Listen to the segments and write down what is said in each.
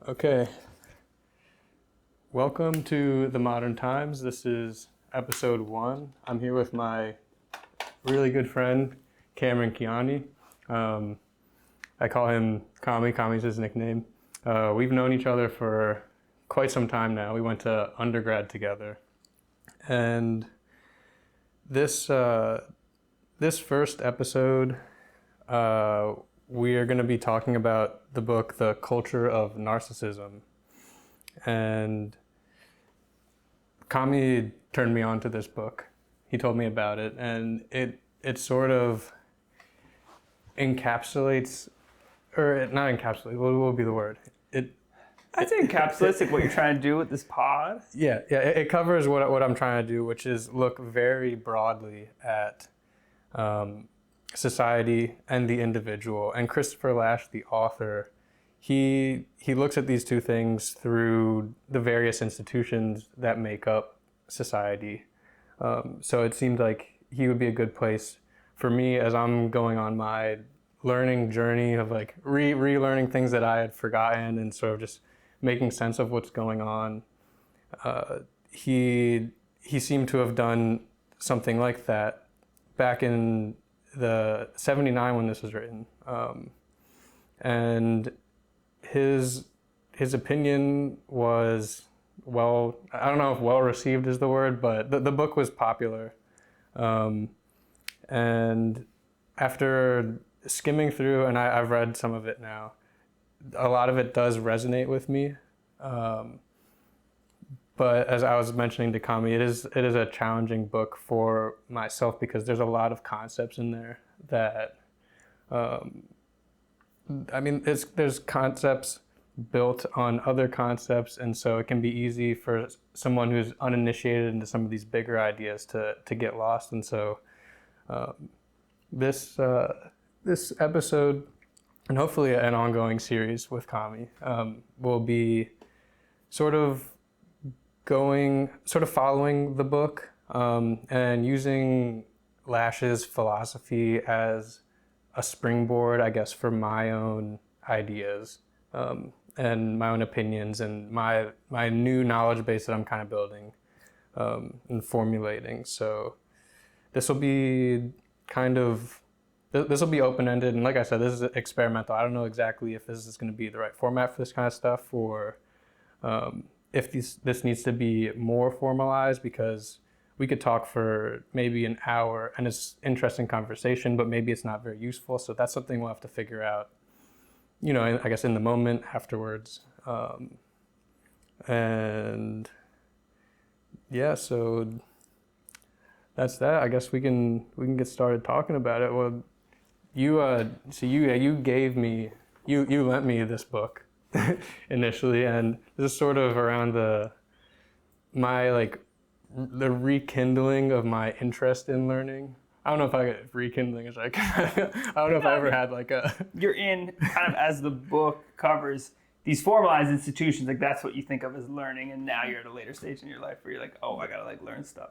Okay. Welcome to the Modern Times. This is episode 1. I'm here with my really good friend, Keyani. I call him Kami. Kami's his nickname. We've known each other for quite some time now. We went to undergrad together. And this first episode, we are going to be talking about the book, The Culture of Narcissism. And Kami turned me on to this book. He told me about it, and it sort of encapsulates, or not encapsulates, what will be the word? I'd say encapsulates like what you're trying to do with this pod. Yeah, it covers what I'm trying to do, which is look very broadly at society and the individual. And Christopher Lasch, the author, he looks at these two things through the various institutions that make up society. So it seemed like he would be a good place for me as I'm going on my learning journey of like relearning things that I had forgotten and sort of just making sense of what's going on. He seemed to have done something like that back in the 79 when this was written. And his opinion was, well, I don't know if well received is the word, but the book was popular. And after skimming through, and I've read some of it now, a lot of it does resonate with me. But as I was mentioning to Kami, it is a challenging book for myself because there's a lot of concepts in there that, there's concepts built on other concepts, and so it can be easy for someone who's uninitiated into some of these bigger ideas to get lost. And so this episode, and hopefully an ongoing series with Kami, will be sort of following the book and using Lasch's philosophy as a springboard, I guess, for my own ideas and my own opinions and my new knowledge base that I'm kind of building and formulating. So this will be this will be open-ended, and like I said, this is experimental. I don't know exactly if this is going to be the right format for this kind of stuff, or if this needs to be more formalized, because we could talk for maybe an hour and it's interesting conversation, but maybe it's not very useful. So that's something we'll have to figure out, I guess in the moment afterwards. And yeah, so that's that. I guess we can get started talking about it. Well, you lent me this book initially, and this is sort of around the rekindling of my interest in learning. I don't know if rekindling is like, I don't know if I ever had like a... You're in kind of, as the book covers, these formalized institutions, like that's what you think of as learning, and now you're at a later stage in your life where you're like, oh, I gotta like learn stuff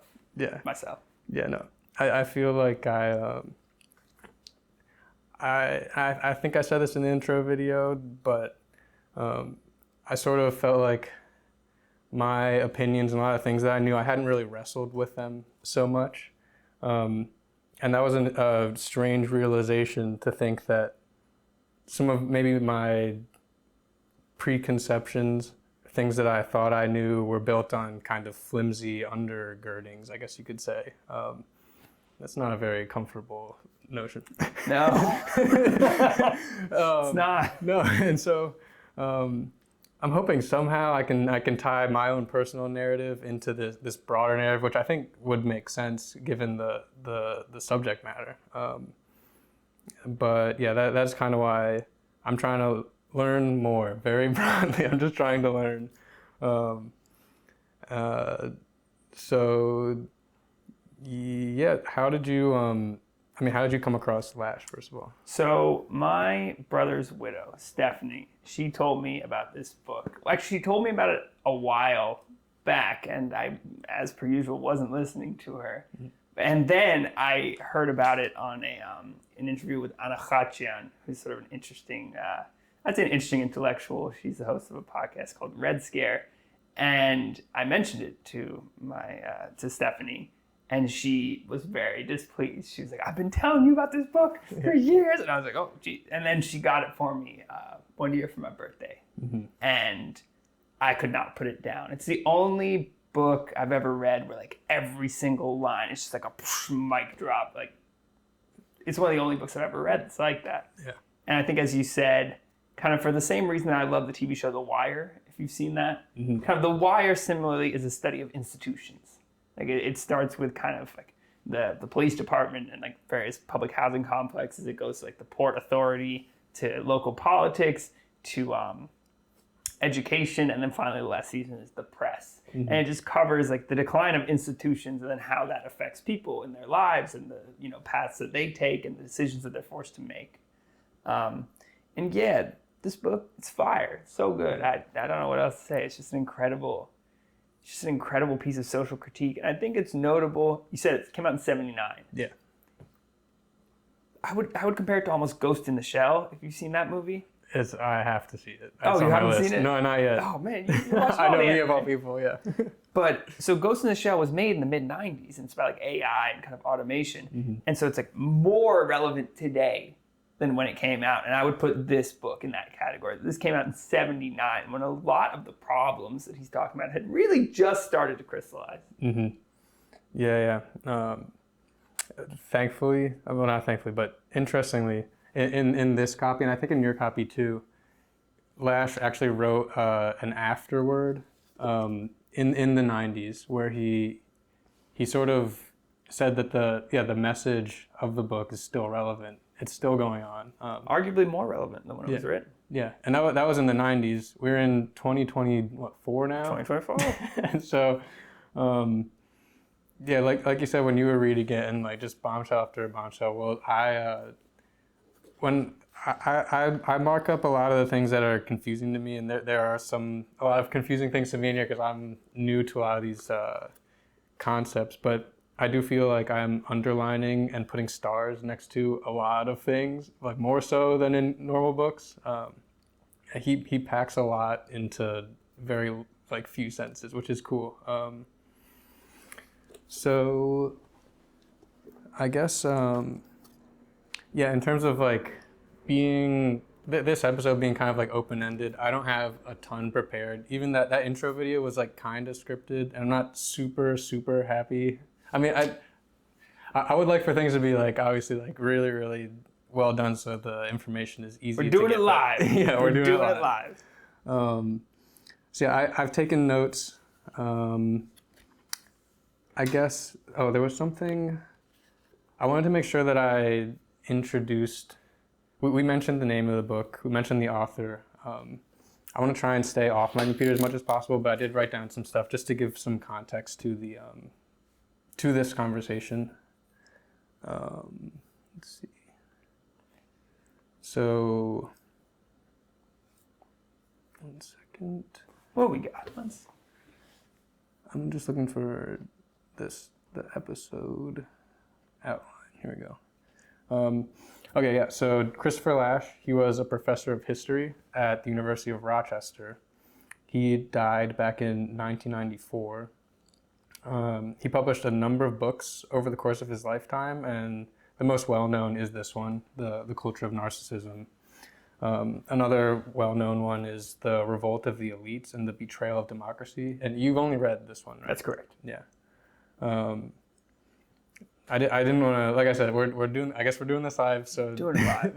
myself. Yeah, no. I feel like I think I said this in the intro video, but I sort of felt like my opinions and a lot of things that I knew, I hadn't really wrestled with them so much. And that was a strange realization, to think that some of maybe my preconceptions, things that I thought I knew, were built on kind of flimsy undergirdings, I guess you could say. That's not a very comfortable notion. No. It's not. No, and so I'm hoping somehow I can tie my own personal narrative into this broader narrative, which I think would make sense given the subject matter. But yeah, that's kind of why I'm trying to learn more, very broadly. I'm just trying to learn. So yeah, how did you come across Lasch, first of all? So my brother's widow, Stephanie, she told me about this book. Actually, she told me about it a while back, and I, as per usual, wasn't listening to her. Mm-hmm. And then I heard about it on an interview with Anna Khachian, who's sort of an interesting I'd say an interesting intellectual. She's the host of a podcast called Red Scare, and I mentioned it to to Stephanie, and she was very displeased. She was like, "I've been telling you about this book for years," and I was like, "Oh, gee." And then she got it for me one year for my birthday, and I could not put it down. It's the only book I've ever read where like every single line is just like a mic drop. Like, it's one of the only books I've ever read that's like that. Yeah. And I think, as you said, kind of for the same reason that I love the TV show The Wire, if you've seen that, kind of The Wire similarly is a study of institutions. Like it starts with kind of like the police department and like various public housing complexes. It goes to like the Port Authority, to local politics, to education, and then finally the last season is the press. And it just covers like the decline of institutions and then how that affects people in their lives and the paths that they take and the decisions that they're forced to make. And yeah, this book, it's fire. It's so good. I don't know what else to say. It's just an incredible piece of social critique. And I think it's notable. You said it came out in 1979. Yeah. I would compare it to almost Ghost in the Shell. If you've seen that movie. I have to see it. Oh, you haven't seen it? No, not yet. Oh man, you watched all I know the me anime. of all people, yeah. But so Ghost in the Shell was made in the mid-90s, and it's about like AI and kind of automation. And so it's like more relevant today than when it came out. And I would put this book in that category. This came out in 1979, when a lot of the problems that he's talking about had really just started to crystallize. Yeah. Thankfully, well, not thankfully, but interestingly, in this copy, and I think in your copy too, Lasch actually wrote an afterword in the 90s where he sort of said that the message of the book is still relevant. It's still going on. Arguably more relevant than when it was written. Yeah, and that was in the 90s. We're in 2024 now? 2024. So, yeah, like you said, when you were reading it and like just bombshell after bombshell, well, when I mark up a lot of the things that are confusing to me, and there are a lot of confusing things to me in here because I'm new to a lot of these concepts, but I do feel like I'm underlining and putting stars next to a lot of things, like more so than in normal books. He packs a lot into very like few sentences, which is cool. So I guess yeah, in terms of like being this episode being kind of like open-ended, I don't have a ton prepared. Even that intro video was like kind of scripted, and I'm not super happy. I mean, I would like for things to be like obviously like really, really well done, so the information is easy. We're doing it live. Yeah, we're doing it live. So yeah, I've taken notes. I guess. Oh, there was something. I wanted to make sure that I introduced. We mentioned the name of the book. We mentioned the author. I want to try and stay off my computer as much as possible, but I did write down some stuff just to give some context to the to this conversation. Let's see. So, 1 second. What we got? I'm just looking for the episode outline. Here we go. Okay, yeah. So Christopher Lasch, he was a professor of history at the University of Rochester. He died back in 1994. He published a number of books over the course of his lifetime, and the most well-known is this one, The Culture of Narcissism. Another well-known one is The Revolt of the Elites and the Betrayal of Democracy. And you've only read this one, right? That's correct. Yeah. I didn't want to, like I said, we're doing this live. So doing it live.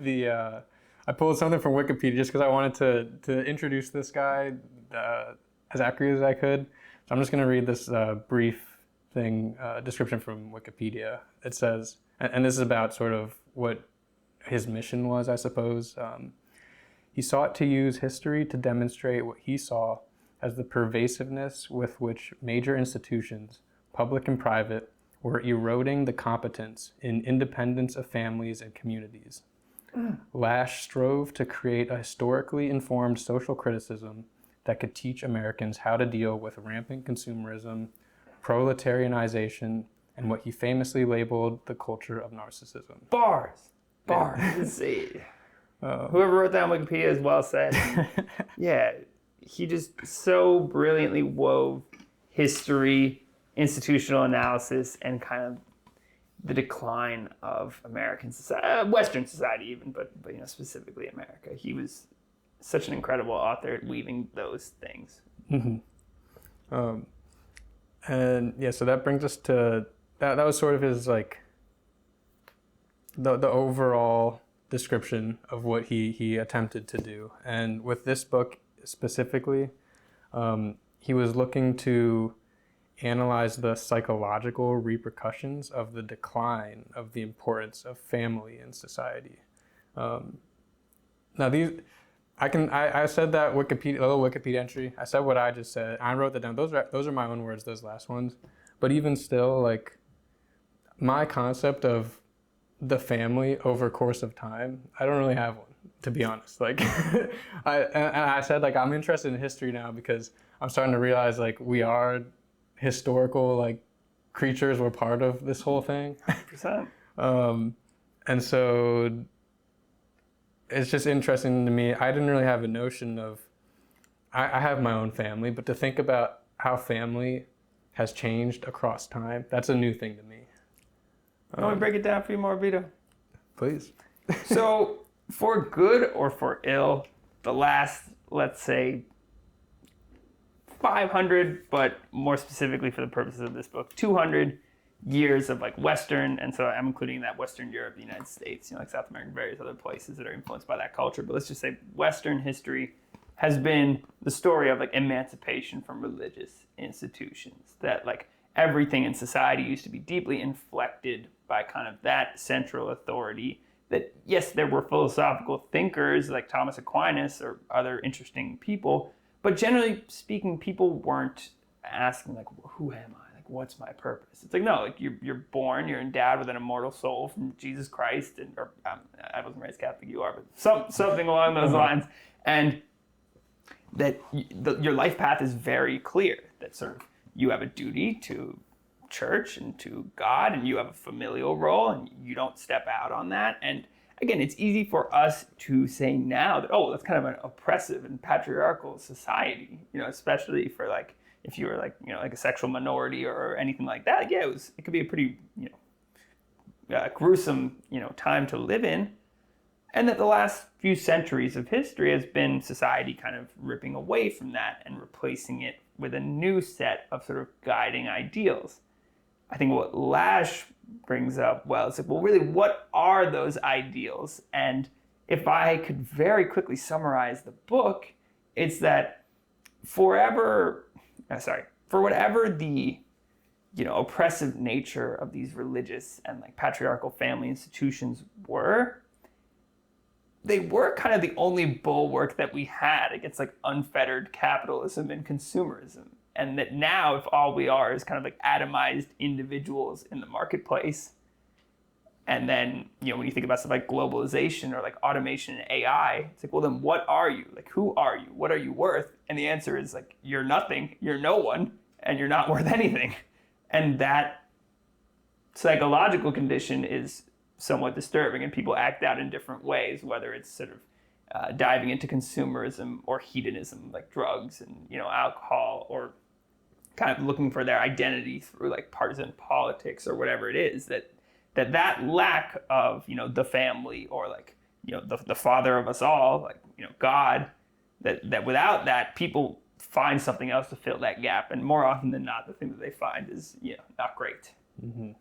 I pulled something from Wikipedia just because I wanted to introduce this guy as accurately as I could. So I'm just going to read this brief description from Wikipedia. It says, and this is about sort of what his mission was, I suppose. He sought to use history to demonstrate what he saw as the pervasiveness with which major institutions, public and private, were eroding the competence in independence of families and communities. Lasch strove to create a historically informed social criticism that could teach Americans how to deal with rampant consumerism, proletarianization, and what he famously labeled the culture of narcissism. Bars. See. Whoever wrote that on Wikipedia is well said. Yeah, he just so brilliantly wove history, institutional analysis, and kind of the decline of American society, Western society even, but specifically America. He was such an incredible author at weaving those things. And yeah, so that brings us to that was sort of his like the overall description of what he attempted to do. And with this book specifically, he was looking to analyze the psychological repercussions of the decline of the importance of family in society. Now I said that Wikipedia, little Wikipedia entry. I said what I just said. I wrote that down. Those are my own words, those last ones. But even still, like, my concept of the family over course of time, I don't really have one, to be honest. Like, I said, like, I'm interested in history now because I'm starting to realize, like, we are historical, like, creatures. We're part of this whole thing. 100%. And so it's just interesting to me. I didn't really have a notion of, I have my own family, but to think about how family has changed across time, that's a new thing to me. Let me break it down for you more, Vito. Please. So, for good or for ill, the last, let's say, 500, but more specifically for the purposes of this book, 200 years of like Western, and so I'm including that Western Europe, the United States, like South America, various other places that are influenced by that culture. But let's just say Western history has been the story of like emancipation from religious institutions. That like everything in society used to be deeply inflected by kind of that central authority. That yes, there were philosophical thinkers like Thomas Aquinas or other interesting people, but generally speaking, people weren't asking like, who am I? Like, what's my purpose? It's like, no, like you're born, you're endowed with an immortal soul from Jesus Christ, I wasn't raised Catholic, you are, but something along those lines, and that your life path is very clear. That sort of you have a duty to church and to God, and you have a familial role, and you don't step out on that. And again, it's easy for us to say now that, oh, that's kind of an oppressive and patriarchal society, especially for like, if you were like, like a sexual minority or anything like that. Yeah, it could be a pretty, gruesome, time to live in. And that the last few centuries of history has been society kind of ripping away from that and replacing it with a new set of sort of guiding ideals. I think what Lasch brings up, well, it's like, well, really, what are those ideals? And if I could very quickly summarize the book, it's that for whatever the, oppressive nature of these religious and like patriarchal family institutions were, they were kind of the only bulwark that we had against like unfettered capitalism and consumerism. And that now, if all we are is kind of like atomized individuals in the marketplace, and then, when you think about stuff like globalization or like automation and AI, it's like, well, then what are you? Like, who are you? What are you worth? And the answer is like, you're nothing, you're no one, and you're not worth anything. And that psychological condition is somewhat disturbing, and people act out in different ways, whether it's sort of diving into consumerism or hedonism, like drugs and, alcohol, or kind of looking for their identity through like partisan politics or whatever it is, that lack of, the family or like, the father of us all, like, God, that without that, people find something else to fill that gap. And more often than not, the thing that they find is, not great. Mm-hmm.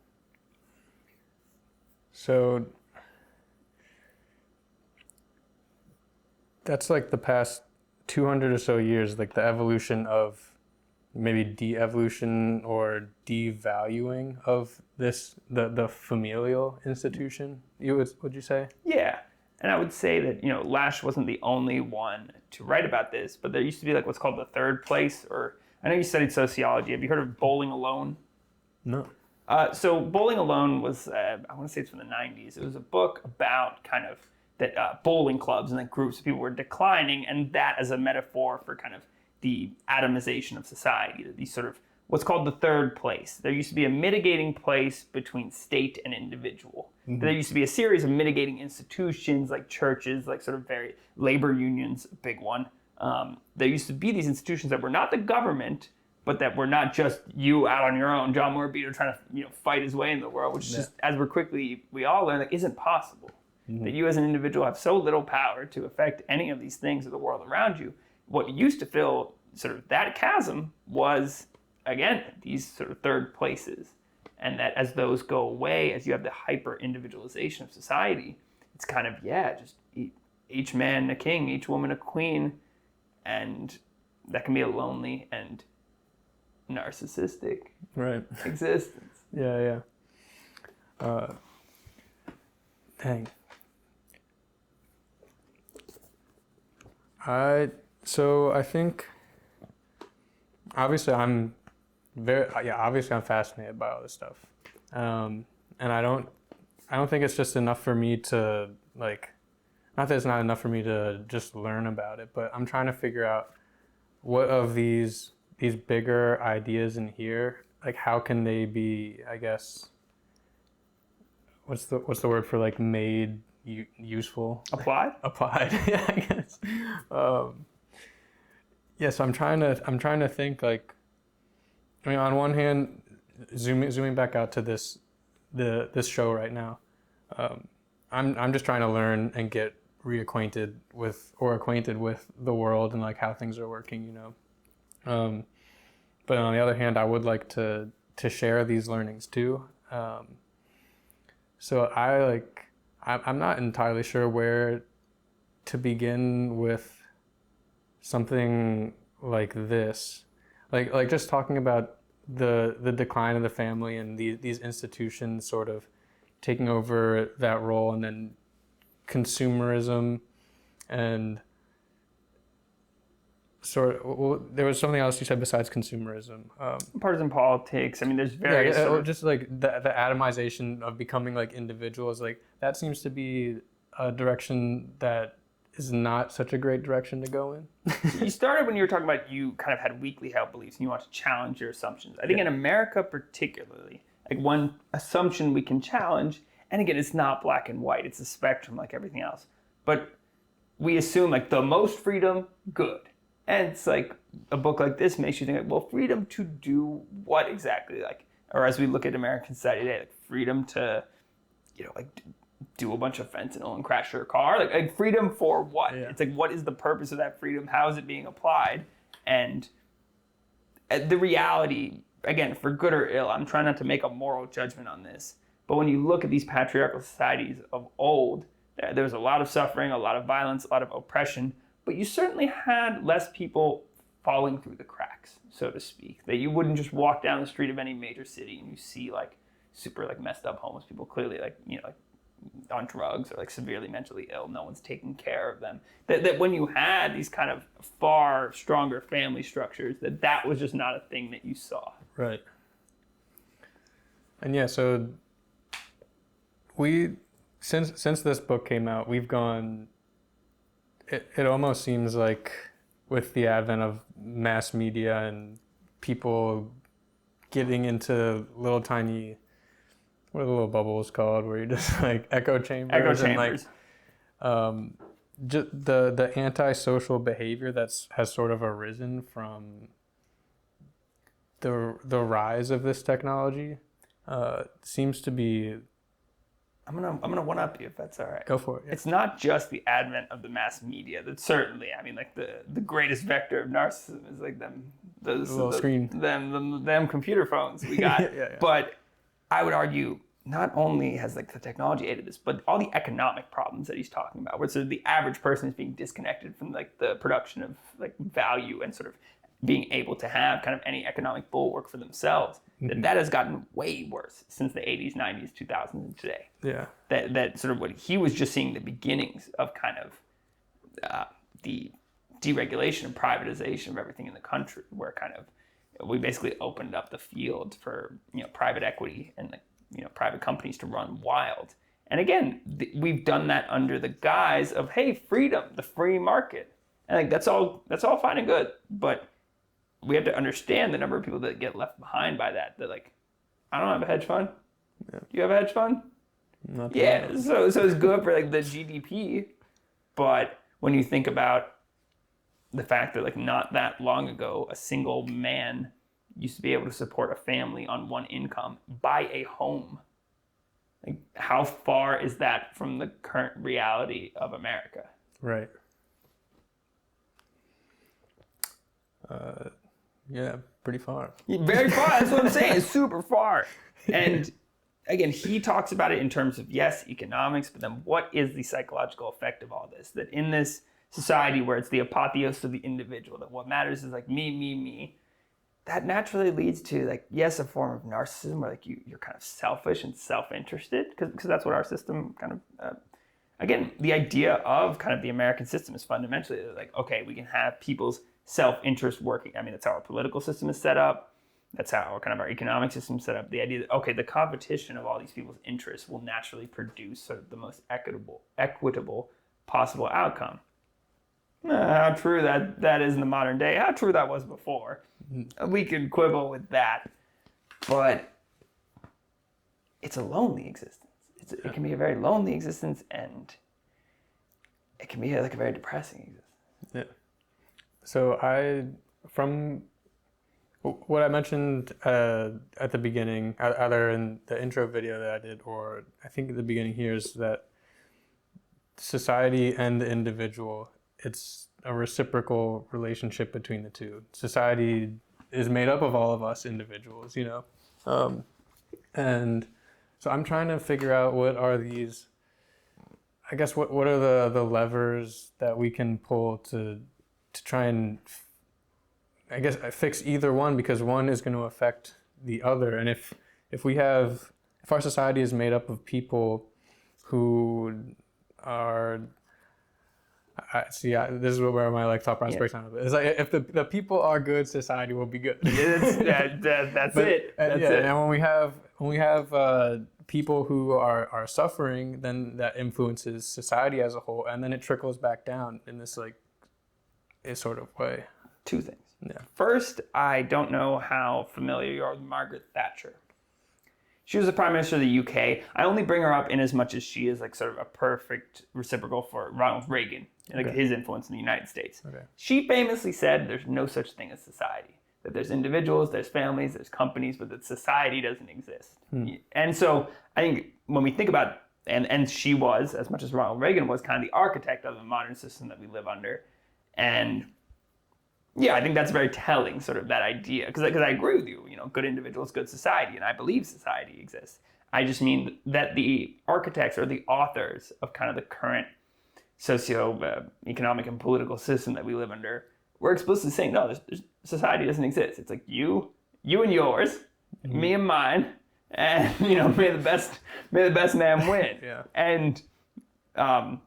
So that's like the past 200 or so years, like the evolution of maybe de-evolution or devaluing of this, the familial institution, would you say? Yeah. And I would say that, Lasch wasn't the only one to write about this, but there used to be like what's called the third place, or I know you studied sociology. Have you heard of Bowling Alone? No. So Bowling Alone was, I want to say it's from the 90s. It was a book about kind of that bowling clubs and like groups of people were declining, and that as a metaphor for kind of the atomization of society, that these sort of what's called the third place. There used to be a mitigating place between state and individual. There used to be a series of mitigating institutions like churches, like sort of very labor unions, a big one. There used to be these institutions that were not the government, but that were not just you out on your own, John Morabito trying to fight his way in the world, which just, as we all learn, like, isn't possible. That you as an individual have so little power to affect any of these things of the world around you. What used to fill sort of that chasm was, again, these sort of third places. And that as those go away, as you have the hyper-individualization of society, it's kind of, just each man a king, each woman a queen, and that can be a lonely and narcissistic existence. Dang. So I think obviously I'm fascinated by all this stuff, and I don't think it's just enough for me to like. Not that it's not enough for me to just learn about it, but I'm trying to figure out what of these bigger ideas in here, like how can they be, I guess, what's the word for like made useful? Applied, yeah, I guess. So I'm trying to think, like, I mean, on one hand, zooming back out to this show right now, I'm just trying to learn and get acquainted with the world and like how things are working, but on the other hand, I would like to share these learnings too. So I'm not entirely sure where to begin with something like this, like just talking about the decline of the family and these institutions sort of taking over that role, and then consumerism, and there was something else you said besides consumerism. Partisan politics. I mean, there's various. Just like the atomization of becoming like individuals. Like that seems to be a direction that is not such a great direction to go in. You started when you were talking about you kind of had weakly held beliefs and you want to challenge your assumptions. I think in America particularly, like one assumption we can challenge. And again, it's not black and white. It's a spectrum like everything else. But we assume like the most freedom, good. And it's like a book like this makes you think, like, well, freedom to do what exactly? Like, or as we look at American society today, like freedom to, like do a bunch of fentanyl and crash your car. Like freedom for what? Yeah. It's like, what is the purpose of that freedom? How is it being applied? And the reality, again, for good or ill, I'm trying not to make a moral judgment on this. But when you look at these patriarchal societies of old, there was a lot of suffering, a lot of violence, a lot of oppression, but you certainly had less people falling through the cracks, so to speak. That you wouldn't just walk down the street of any major city and you see like super like messed up homeless people, clearly like on drugs or like severely mentally ill. No one's taking care of them. That when you had these kind of far stronger family structures, that was just not a thing that you saw. Right. And so we, since this book came out, we've gone, it almost seems like with the advent of mass media and people getting into little tiny, what are the little bubbles called, where you're just like echo chambers. And like just the antisocial behavior has sort of arisen from the rise of this technology seems to be. I'm gonna one up you if that's all right. Go for it. Yeah. It's not just the advent of the mass media. That certainly, I mean, like the greatest vector of narcissism is like them computer phones we got. Yeah. But I would argue not only has like the technology aided this, but all the economic problems that he's talking about, where sort of the average person is being disconnected from like the production of like value and sort of being able to have kind of any economic bulwark for themselves. Mm-hmm. That has gotten way worse since the 80s, 90s, 2000s, and today. Yeah. That sort of what he was just seeing the beginnings of kind of the deregulation and privatization of everything in the country, where kind of we basically opened up the field for private equity and private companies to run wild. And again, we've done that under the guise of, hey, freedom, the free market. And like that's all fine and good, but we have to understand the number of people that get left behind by that. That like, I don't have a hedge fund. Yeah. Do you have a hedge fund? Not Yeah. So it's good for like the GDP, but when you think about the fact that like not that long ago, a single man used to be able to support a family on one income, buy a home. Like, how far is that from the current reality of America? Right. Yeah, pretty far. Very far. That's what I'm saying. It's super far. And again, he talks about it in terms of, yes, economics, but then what is the psychological effect of all this? That in this society where it's the apotheosis of the individual, that what matters is like me, that naturally leads to like, yes, a form of narcissism where like you're kind of selfish and self-interested because that's what our system kind of, again, the idea of kind of the American system is fundamentally like, okay, we can have people's self-interest working. I mean, that's how our political system is set up. That's how kind of our economic system is set up. The idea that, okay, the competition of all these people's interests will naturally produce sort of the most equitable possible outcome. How true that is in the modern day, how true that was before. We can quibble with that, but it's a lonely existence. It can be a very lonely existence, and it can be like a very depressing existence. Yeah. So from what I mentioned at the beginning, either in the intro video that I did, or I think at the beginning here, is that society and the individual, it's a reciprocal relationship between the two. Society is made up of all of us individuals, you know? And so I'm trying to figure out what are these, I guess, what are the levers that we can pull to try and, I guess, fix either one, because one is going to affect the other. And if our society is made up of people who are, this is where my thought process breaks down a bit. It's like, if the people are good, society will be good. That's it. And when we have people who are suffering, then that influences society as a whole, and then it trickles back down in this like a sort of way. Two things. Yeah. First, I don't know how familiar you are with Margaret Thatcher. She was the Prime Minister of the UK. I only bring her up in as much as she is like sort of a perfect reciprocal for Ronald Reagan and like his influence in the United States. Okay. She famously said there's no such thing as society. That there's individuals, there's families, there's companies, but that society doesn't exist. And so I think when we think about, and she was, as much as Ronald Reagan was, kind of the architect of the modern system that we live under. And yeah, I think that's very telling, sort of that idea, because I agree with you, good individuals, good society, and I believe society exists. I just mean that the architects or the authors of kind of the current socio-economic and political system that we live under were explicitly saying, no, society doesn't exist. It's like you and yours, me and mine, and may the best man win. Yeah. And I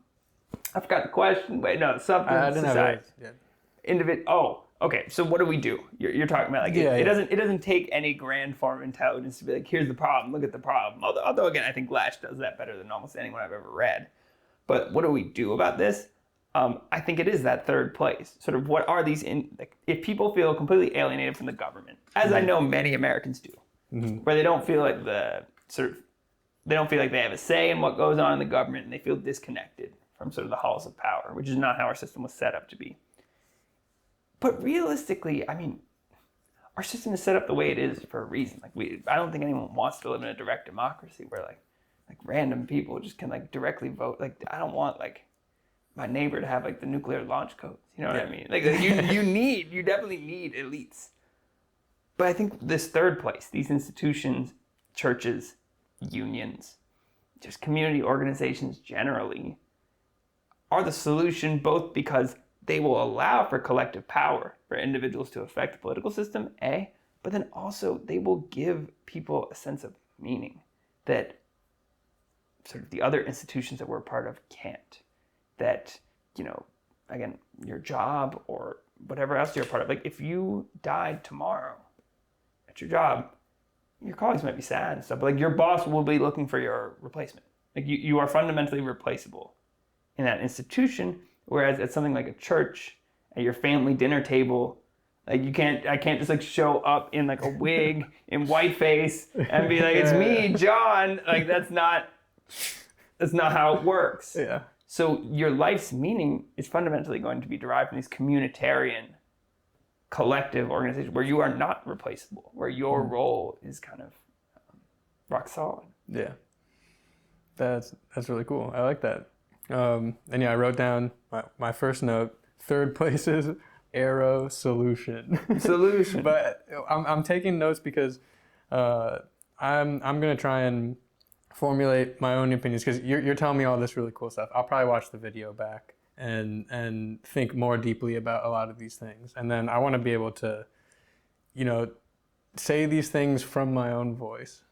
forgot the question. Wait, no, something. I didn't society. have it. Oh, okay. So what do we do? You're talking about like it doesn't take any grand form of intelligence to be like, here's the problem. Look at the problem. Although again, I think Lasch does that better than almost anyone I've ever read. But what do we do about this? I think it is that third place. Sort of what are these if people feel completely alienated from the government, as I know many Americans do, where they don't feel like they don't feel like they have a say in what goes on in the government, and they feel disconnected from sort of the halls of power, which is not how our system was set up to be. But realistically, I mean, our system is set up the way it is for a reason. Like I don't think anyone wants to live in a direct democracy where like random people just can like directly vote. Like I don't want like my neighbor to have like the nuclear launch codes. You know what I mean? Like you definitely need elites. But I think this third place, these institutions, churches, unions, just community organizations generally, are the solution, both because they will allow for collective power for individuals to affect the political system, but then also they will give people a sense of meaning that sort of the other institutions that we're a part of can't. That, again, your job or whatever else you're a part of, like if you died tomorrow at your job, your colleagues might be sad and stuff, but like your boss will be looking for your replacement. Like you are fundamentally replaceable in that institution. Whereas at something like a church, at your family dinner table, Like I can't just like show up in like a wig in whiteface and be like, it's me, John. Like that's not how it works. Yeah. So your life's meaning is fundamentally going to be derived from these communitarian collective organizations where you are not replaceable, where your role is kind of rock solid. Yeah. That's really cool. I like that. And yeah, I wrote down my first note, third place is arrow solution. Solution. But I'm taking notes because I'm gonna try and formulate my own opinions because you're telling me all this really cool stuff. I'll probably watch the video back and think more deeply about a lot of these things. And then I want to be able to, say these things from my own voice.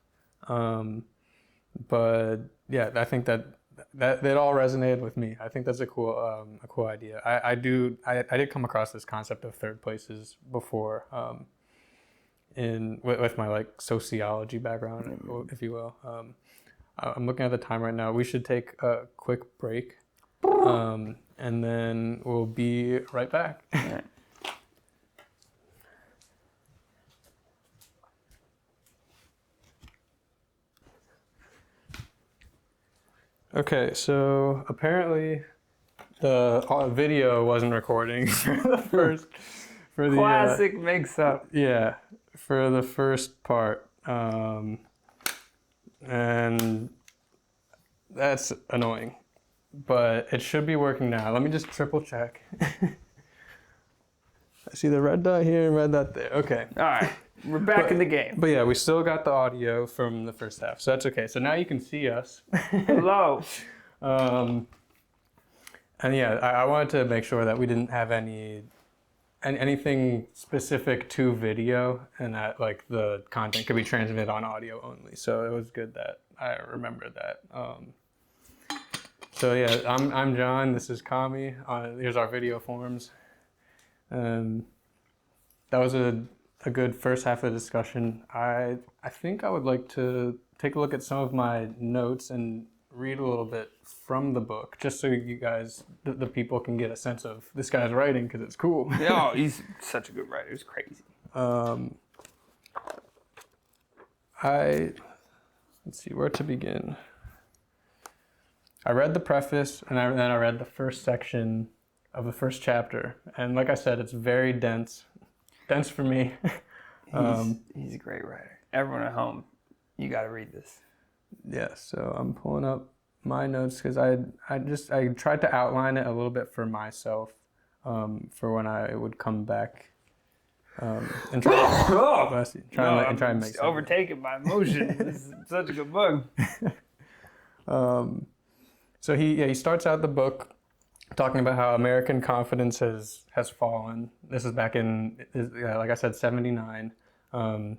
But yeah, I think that all resonated with me. I think that's a cool idea. I did come across this concept of third places before, with my like sociology background, if you will. I'm looking at the time right now. We should take a quick break, and then we'll be right back. Okay, so apparently the video wasn't recording for the classic mix-up. Yeah, for the first part, and that's annoying, but it should be working now. Let me just triple check. I see the red dot here and red dot there. Okay. All right, we're back in the game. But yeah, we still got the audio from the first half, so that's okay. So now you can see us. Hello. And yeah, I wanted to make sure that we didn't have anything specific to video, and that like the content could be transmitted on audio only. So it was good that I remembered that. So yeah, I'm John. This is Kami. Here's our video forms. That was a good first half of the discussion. I think I would like to take a look at some of my notes and read a little bit from the book, just so you guys, the people, can get a sense of this guy's writing, because it's cool. No, he's such a good writer. It's crazy. Let's see where to begin. I read the preface, and then I read the first section of the first chapter, and like I said, it's very dense for me. He's a great writer. Everyone at home, you got to read this. Yeah, so I'm pulling up my notes because I tried to outline it a little bit for myself, for when I would come back, and try and make sense. Overtaken by emotion. This is such a good book. So he starts out the book talking about how American confidence has fallen. This is back in, like I said, 1979.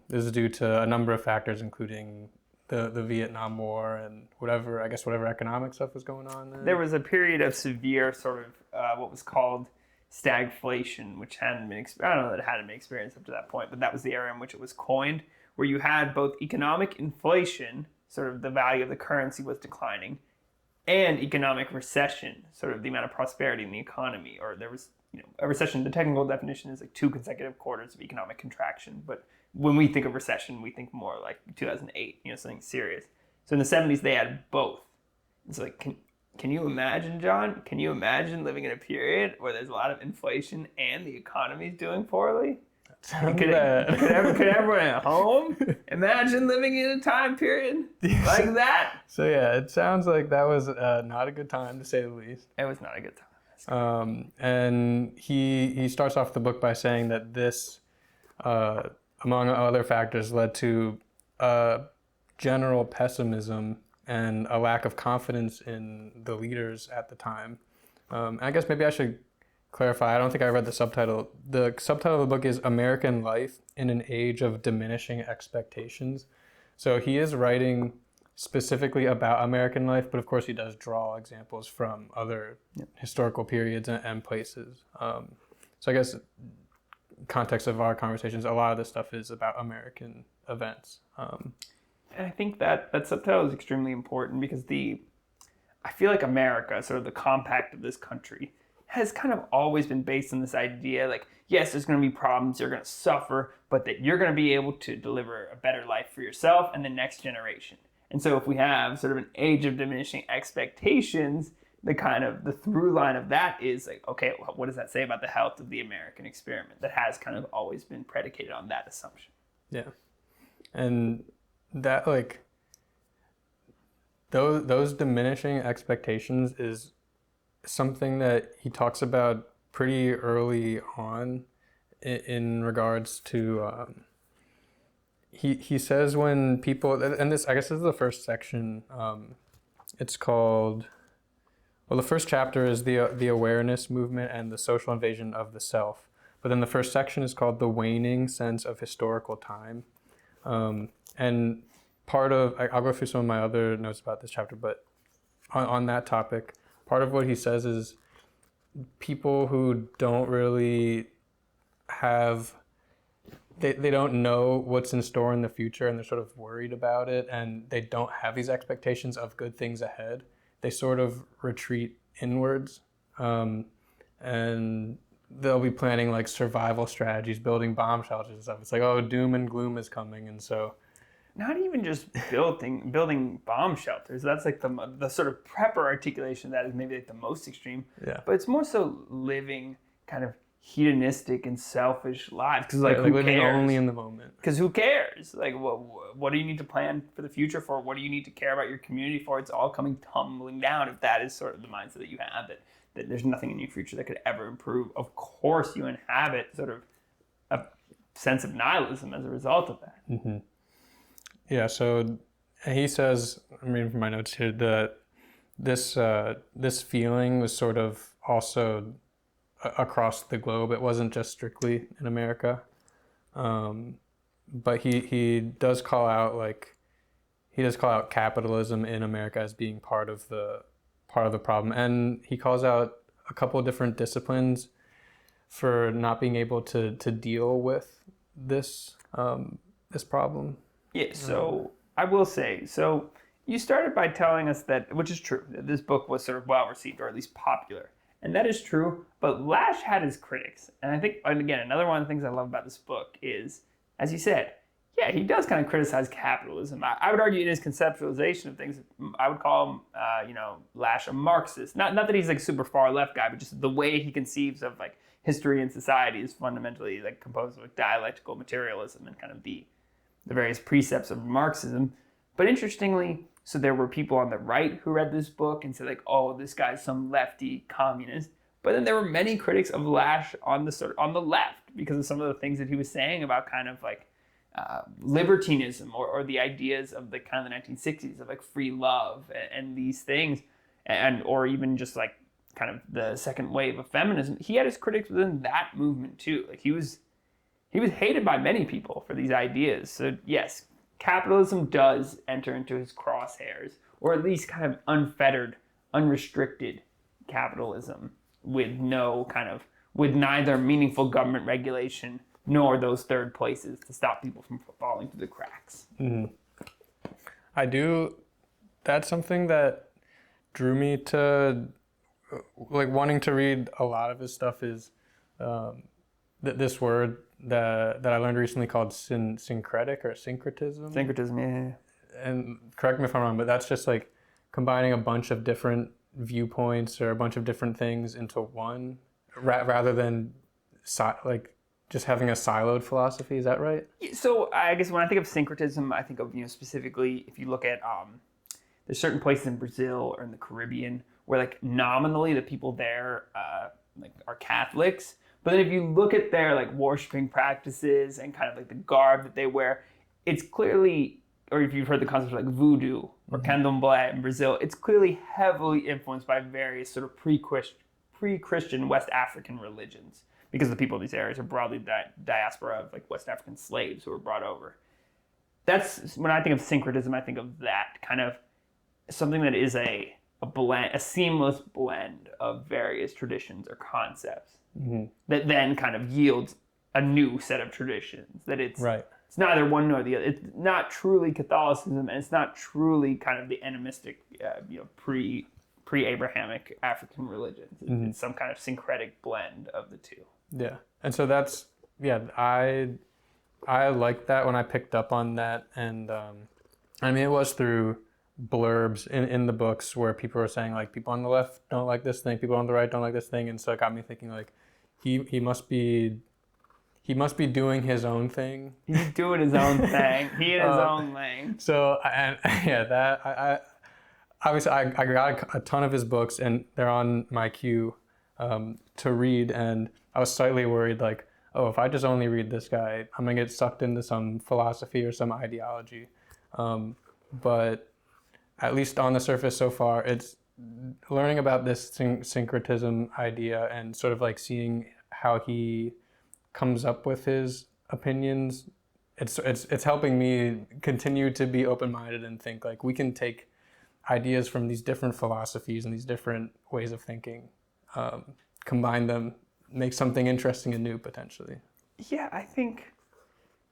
This is due to a number of factors, including the Vietnam War and whatever economic stuff was going on then. There was a period of severe sort of what was called stagflation, which hadn't been, I don't know that it hadn't been experienced up to that point, but that was the era in which it was coined, where you had both economic inflation, sort of the value of the currency was declining, and economic recession, sort of the amount of prosperity in the economy. Or there was, a recession, the technical definition is like 2 consecutive quarters of economic contraction, but when we think of recession, we think more like 2008, something serious. So in the 70s, they had both. It's like, can you imagine, John? Can you imagine living in a period where there's a lot of inflation and the economy's doing poorly? Could everyone at home imagine living in a time period like that? So yeah, it sounds like that was not a good time, to say the least. It was not a good time. And he starts off the book by saying that this, among other factors, led to general pessimism and a lack of confidence in the leaders at the time. And I guess maybe I should clarify, I don't think I read the subtitle. The subtitle of the book is American Life in an Age of Diminishing Expectations. So he is writing specifically about American life, but of course he does draw examples from other historical periods and places. So I guess context of our conversations, a lot of this stuff is about American events. And I think that subtitle is extremely important because I feel like America, sort of the compact of this country, has kind of always been based on this idea, like, yes, there's going to be problems, you're going to suffer, but that you're going to be able to deliver a better life for yourself and the next generation. And so if we have sort of an age of diminishing expectations, the through line of that is like, okay, what does that say about the health of the American experiment that has kind of always been predicated on that assumption? Yeah. And that, like, those diminishing expectations is something that he talks about pretty early on in regards to, he says when people, and this, I guess this is the first section, it's called, well, the first chapter is the awareness movement and the social invasion of the self. But then the first section is called the waning sense of historical time. And part of, I'll go through some of my other notes about this chapter, but on that topic, part of what he says is people who don't really have, they don't know what's in store in the future, and they're sort of worried about it, and they don't have these expectations of good things ahead. They sort of retreat inwards, and they'll be planning like survival strategies, building bomb shelters and stuff. It's like, oh, doom and gloom is coming, and so not even just building bomb shelters. That's like the sort of prepper articulation that is maybe like the most extreme. Yeah. But it's more so living kind of hedonistic and selfish lives, because like, like who living cares? only in the moment. Because who cares? Like, what do you need to plan for the future for? What do you need to care about your community for? It's all coming tumbling down if that is sort of the mindset that you have, that there's nothing in your future that could ever improve. Of course, you inhabit sort of a sense of nihilism as a result of that. Mm-hmm. Yeah, so he says, I'm reading from my notes here, that this feeling was sort of also across the globe. It wasn't just strictly in America. But he does call out capitalism in America as being part of the problem, and he calls out a couple of different disciplines for not being able to deal with this problem. Yeah, so I will say, so you started by telling us that, which is true, that this book was sort of well received, or at least popular. And that is true, but Lasch had his critics. And I think, and again, another one of the things I love about this book is, as you said, yeah, he does kind of criticize capitalism. I would argue in his conceptualization of things, I would call him, Lasch a Marxist. Not that he's like super far left guy, but just the way he conceives of like history and society is fundamentally like composed of like dialectical materialism and kind of the various precepts of Marxism. But interestingly, so there were people on the right who read this book and said like, oh, this guy's some lefty communist. But then there were many critics of Lasch on the left because of some of the things that he was saying about kind of like libertinism or the ideas of the kind of the 1960s of like free love and these things, or even just like kind of the second wave of feminism. He had his critics within that movement too. Like he was hated by many people for these ideas. So yes, capitalism does enter into his crosshairs, or at least kind of unfettered, unrestricted capitalism with neither meaningful government regulation nor those third places to stop people from falling through the cracks. Mm-hmm. That's something that drew me to like wanting to read a lot of his stuff is this word that I learned recently called syncretic or syncretism. Syncretism, yeah. And correct me if I'm wrong, but that's just like combining a bunch of different viewpoints or a bunch of different things into one, rather than like just having a siloed philosophy. Is that right? So I guess when I think of syncretism, I think of specifically if you look at there's certain places in Brazil or in the Caribbean where like nominally the people there like are Catholics. But then if you look at their like worshiping practices and kind of like the garb that they wear, it's clearly, or if you've heard the concept of like voodoo or candomblé in Brazil, it's clearly heavily influenced by various sort of pre-Christian West African religions, because the people in these areas are broadly diaspora of like West African slaves who were brought over. That's, when I think of syncretism, I think of that kind of something that is a blend, a seamless blend of various traditions or concepts. Mm-hmm. That then kind of yields a new set of traditions. That it's neither one nor the other. It's not truly Catholicism, and it's not truly kind of the animistic, pre-Abrahamic African religions. It's some kind of syncretic blend of the two. Yeah. And so that's, I liked that when I picked up on that. And I mean, it was through blurbs in the books where people were saying, like, people on the left don't like this thing, people on the right don't like this thing. And so it got me thinking, like, he must be doing his own thing. He's doing his own thing. He in his own lane. So, I obviously I got a ton of his books, and they're on my queue to read. And I was slightly worried, like, oh, if I just only read this guy, I'm gonna get sucked into some philosophy or some ideology. But at least on the surface so far, it's learning about this syncretism idea and sort of like seeing how he comes up with his opinions. It's helping me continue to be open-minded and think, like, we can take ideas from these different philosophies and these different ways of thinking, combine them, make something interesting and new potentially. Yeah, I think,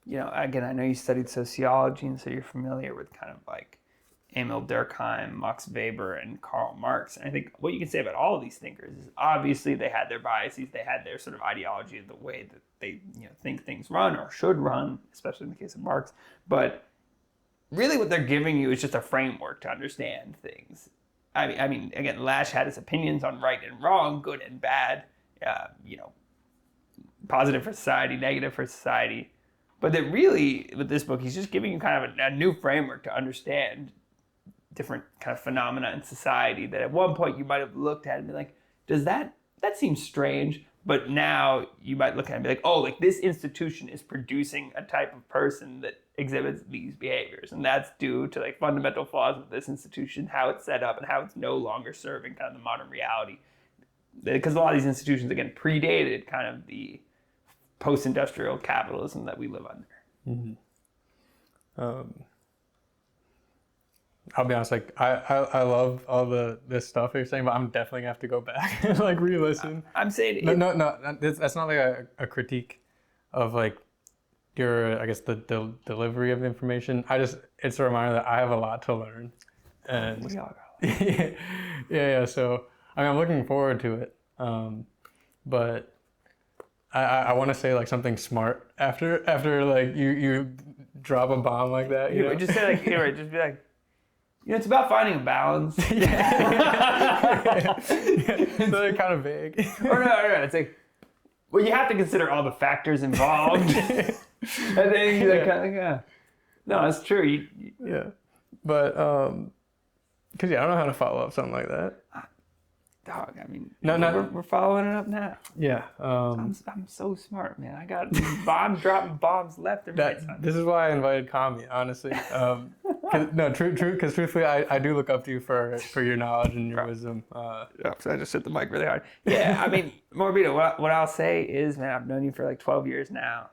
again, I know you studied sociology, and so you're familiar with kind of like Emil Durkheim, Max Weber, and Karl Marx. And I think what you can say about all of these thinkers is obviously they had their biases, they had their sort of ideology of the way that they think things run or should run, especially in the case of Marx. But really what they're giving you is just a framework to understand things. I mean, again, Lasch had his opinions on right and wrong, good and bad, positive for society, negative for society. But that really, with this book, he's just giving you kind of a new framework to understand different kind of phenomena in society that at one point you might have looked at and be like, does that seem strange? But now you might look at it and be like, oh, like this institution is producing a type of person that exhibits these behaviors. And that's due to like fundamental flaws of this institution, how it's set up and how it's no longer serving kind of the modern reality. Because a lot of these institutions, again, predated kind of the post-industrial capitalism that we live under. I'll be honest, like I love all this stuff you're saying, but I'm definitely gonna have to go back and like re-listen. I'm saying no, that's not like a critique of like your, I guess, the delivery of information. It's a reminder that I have a lot to learn, and we all got yeah. So I mean, I'm looking forward to it, but I want to say like something smart after like you drop a bomb like that. You know? Just say like, just be like, it's about finding a balance. It's like kind of vague. Or no, it's like, well, you have to consider all the factors involved. And then you're like, no, it's true. Yeah, but because I don't know how to follow up something like that. Dog, I mean, no, we're following it up now. Yeah. I'm so smart, man. I got dropping bombs left and right. This is why I invited Kami, honestly. Because truthfully, I do look up to you for your knowledge and your wisdom. I just hit the mic really hard. Yeah, I mean, Morbito, what I'll say is, man, I've known you for like 12 years now.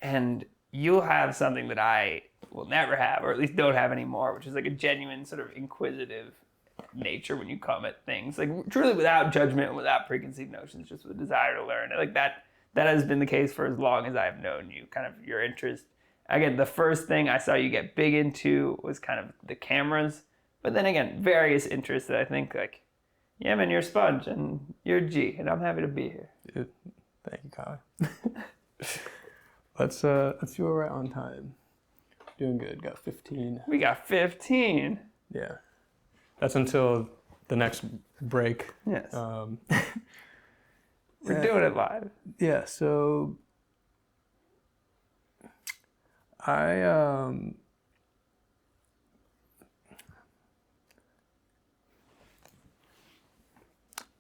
And you'll have something that I will never have, or at least don't have anymore, which is like a genuine sort of inquisitive nature when you come at things, like truly without judgment, without preconceived notions, just with a desire to learn. Like that has been the case for as long as I've known you. Kind of your interest. Again, the first thing I saw you get big into was kind of the cameras, but then again, various interests that I think like, yeah, man, you're a sponge and you're a G, and I'm happy to be here. Dude, thank you, Kyle. Let's see where we're at on time. Doing good. Got 15. We got 15. Yeah. That's until the next break. Yes. We're doing it live. Yeah, so I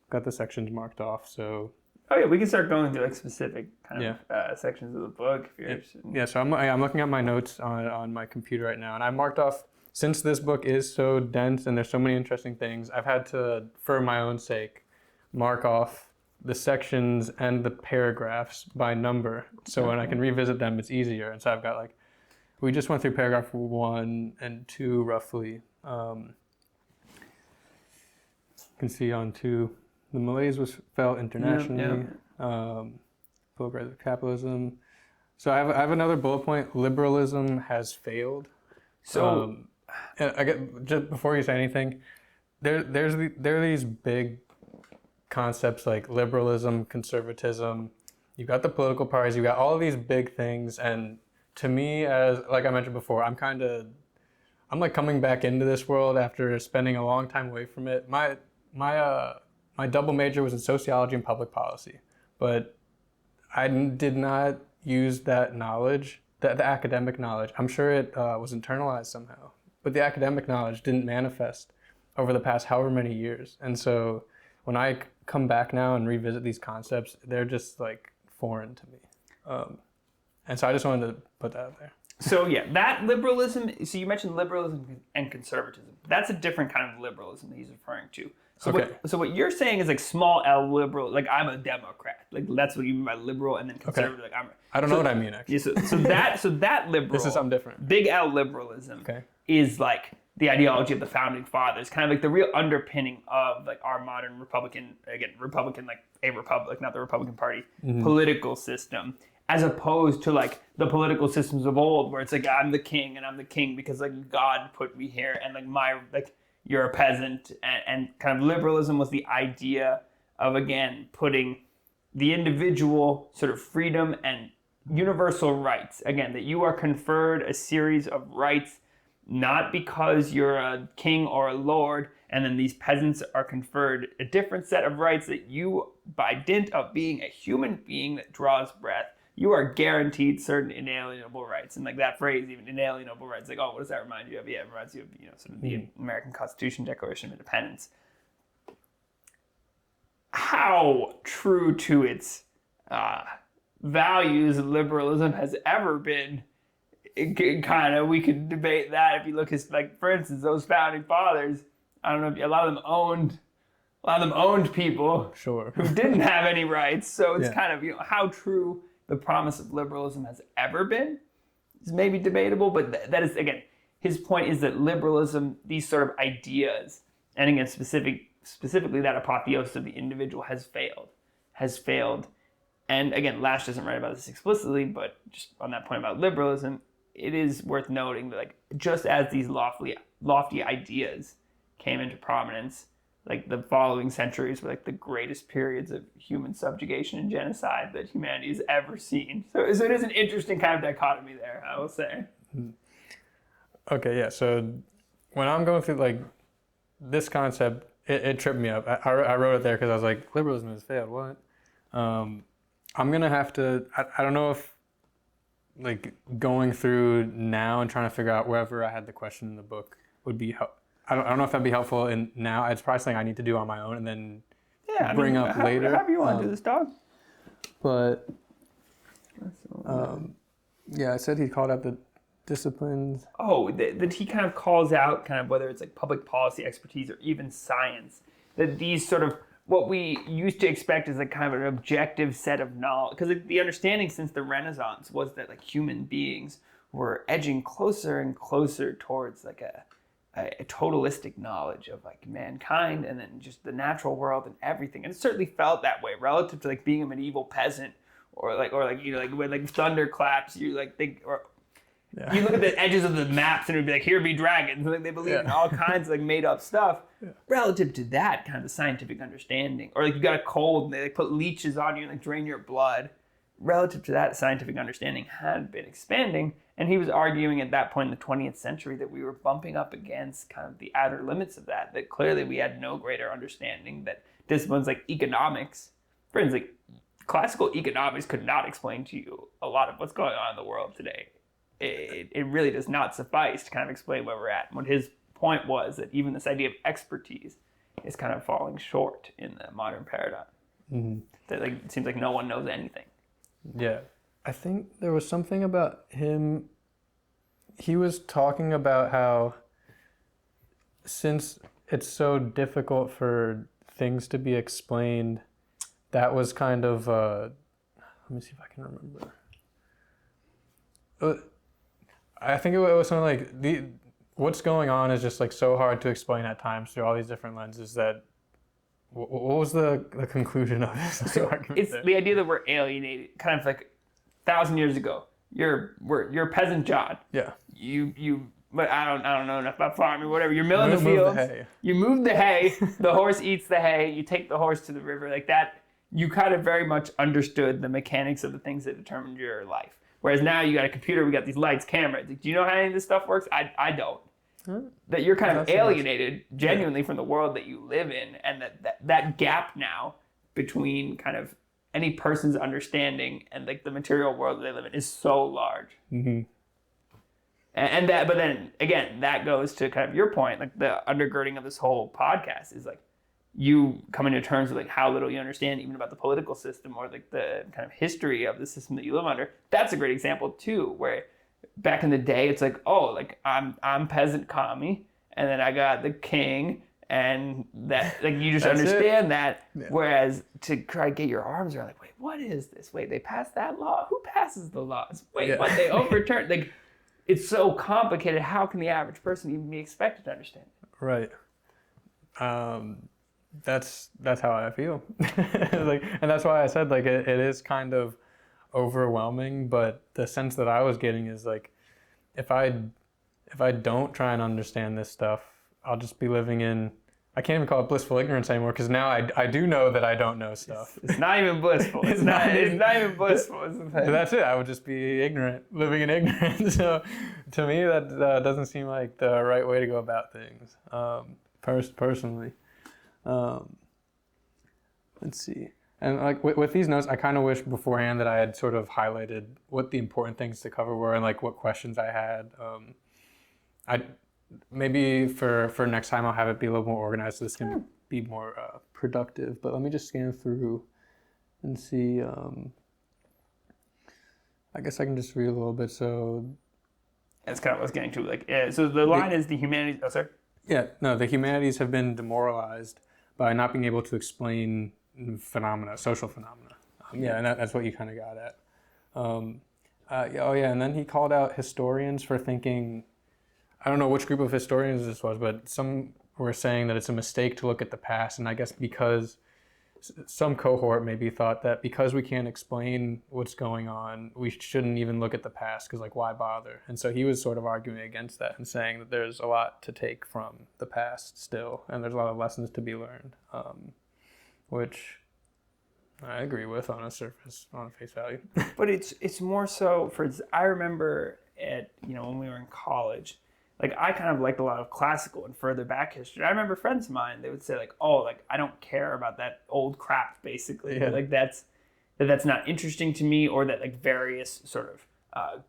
got the sections marked off, so oh yeah, we can start going through like specific kind of sections of the book if you're interested. Yeah, so I'm looking at my notes on my computer right now, and I marked off, since this book is so dense and there's so many interesting things, I've had to, for my own sake, mark off the sections and the paragraphs by number. So when I can revisit them, it's easier. And so I've got like, we just went through paragraph 1 and 2 roughly. You can see on 2, the malaise was felt internationally, progress of capitalism. So I have another bullet point, liberalism has failed. So I get, just before you say anything, there are these big concepts like liberalism, conservatism. You got the political parties. You got all of these big things, and to me, as like I mentioned before, I'm like coming back into this world after spending a long time away from it. My double major was in sociology and public policy, but I did not use that knowledge, the academic knowledge. I'm sure it was internalized somehow, but the academic knowledge didn't manifest over the past however many years. And so when I come back now and revisit these concepts, they're just like foreign to me. And so I just wanted to put that out there. So yeah, that liberalism, so you mentioned liberalism and conservatism. That's a different kind of liberalism that he's referring to. So, Okay. What you're saying is like small L liberal, like I'm a Democrat. Like that's what you mean by liberal, and then conservative, Okay. like I don't know what I mean, actually. Yeah, so that liberal, This is something different. big L liberalism, Okay. is like the ideology of the founding fathers, kind of like the real underpinning of like our modern Republican, like a republic, not the Republican Party, political system, as opposed to like the political systems of old, where it's like I'm the king and I'm the king because like God put me here, and like you're a peasant, and kind of liberalism was the idea of, again, putting the individual sort of freedom and universal rights, again, that you are conferred a series of rights, not because you're a king or a lord, and then these peasants are conferred a different set of rights that you, by dint of being a human being that draws breath, you are guaranteed certain inalienable rights. And like that phrase, even inalienable rights, like, oh, what does that remind you of? Yeah, it reminds you of, sort of the American Constitution, Declaration of Independence. How true to its values liberalism has ever been, we could debate that. If you look at, like, for instance, those founding fathers, I don't know if a lot of them owned people Sure. who didn't have any rights. So it's Yeah. kind of, how true the promise of liberalism has ever been is maybe debatable, but that is, again, his point is that liberalism, these sort of ideas, and again, specifically that apotheosis of the individual has failed. And again, Lasch doesn't write about this explicitly, but just on that point about liberalism, it is worth noting that, like, just as these lofty ideas came into prominence, like the following centuries were like the greatest periods of human subjugation and genocide that humanity has ever seen. So it is an interesting kind of dichotomy there, I will say. Okay, yeah. So when I'm going through like this concept, it tripped me up. I wrote it there because I was like, liberalism has failed. What? I'm gonna have to. I don't know if like going through now and trying to figure out wherever I had the question in the book would be helpful. I don't know if that'd be helpful in now. It's probably something I need to do on my own and then bring up later. However you want to do this, dog. But yeah, I said he called out the disciplines. Oh, that he kind of calls out kind of whether it's like public policy expertise or even science, that these sort of what we used to expect is like kind of an objective set of knowledge. Because the understanding since the Renaissance was that like human beings were edging closer and closer towards like a totalistic knowledge of like mankind and then just the natural world and everything. And it certainly felt that way relative to like being a medieval peasant or like when like thunder claps, you like think, or you look at the edges of the maps and it would be like, here be dragons. Like they believe in all kinds of like made up stuff relative to that kind of scientific understanding. Or like you got a cold and they like put leeches on you and like drain your blood. Relative to that, scientific understanding had been expanding, and he was arguing at that point in the 20th century that we were bumping up against kind of the outer limits of that clearly we had no greater understanding, that disciplines like economics, for instance, like classical economics could not explain to you a lot of what's going on in the world today. It really does not suffice to kind of explain where we're at. And what his point was that even this idea of expertise is kind of falling short in the modern paradigm. Mm-hmm. That like it seems like no one knows anything. Yeah. I think there was something about him. He was talking about how since it's so difficult for things to be explained, that was kind of, let me see if I can remember. I think it was something like, what's going on is just like so hard to explain at times through all these different lenses that, what was the conclusion of this argument? It's the idea that we're alienated, kind of like 1,000 years ago. You're peasant John. Yeah. You but I don't know enough about farming, whatever. You're milling the Move fields. the hay. You move the hay. The horse eats the hay. You take the horse to the river. Like that, you kind of very much understood the mechanics of the things that determined your life. Whereas now you got a computer, we got these lights, cameras. Like, do you know how any of this stuff works? I don't. That you're kind of alienated genuinely from the world that you live in, and that gap now between kind of any person's understanding and like the material world that they live in is so large. Mm-hmm. And that, but then again, that goes to kind of your point, like the undergirding of this whole podcast is like you coming to terms with like how little you understand even about the political system or like the kind of history of the system that you live under. That's a great example too, where back in the day, it's like, oh, like I'm peasant commie, and then I got the king, and that like you just understand that. Yeah. Whereas to try to get your arms around, like, wait, what is this? Wait, they passed that law? Who passes the laws? Wait, what? They overturned? Like, it's so complicated. How can the average person even be expected to understand it? Right. That's how I feel. Like, and that's why I said like it is kind of overwhelming, but the sense that I was getting is like if I don't try and understand this stuff, I'll just be living in, I can't even call it blissful ignorance anymore, because now I do know that I don't know stuff. It's not even blissful. It's not even blissful. That's it. I would just be ignorant, living in ignorance. So to me, that doesn't seem like the right way to go about things. Personally, let's see. And like with these notes, I kind of wish beforehand that I had sort of highlighted what the important things to cover were and like what questions I had. Maybe for next time I'll have it be a little more organized so this can be more productive. But let me just scan through and see. I guess I can just read a little bit. So that's kind of what I was getting to. Like, so the line is the humanities. Oh, sorry. Yeah, no, the humanities have been demoralized by not being able to explain phenomena, social phenomena. Yeah, and that's what you kind of got at. And then he called out historians for thinking, I don't know which group of historians this was, but some were saying that it's a mistake to look at the past, and I guess because some cohort maybe thought that because we can't explain what's going on, we shouldn't even look at the past, because like, why bother? And so he was sort of arguing against that and saying that there's a lot to take from the past still, and there's a lot of lessons to be learned, which I agree with on face value. But it's more so I remember when we were in college, like I kind of liked a lot of classical and further back history. I remember friends of mine, they would say like, oh, like I don't care about that old crap, basically. Yeah. Like that's not interesting to me, or that like various sort of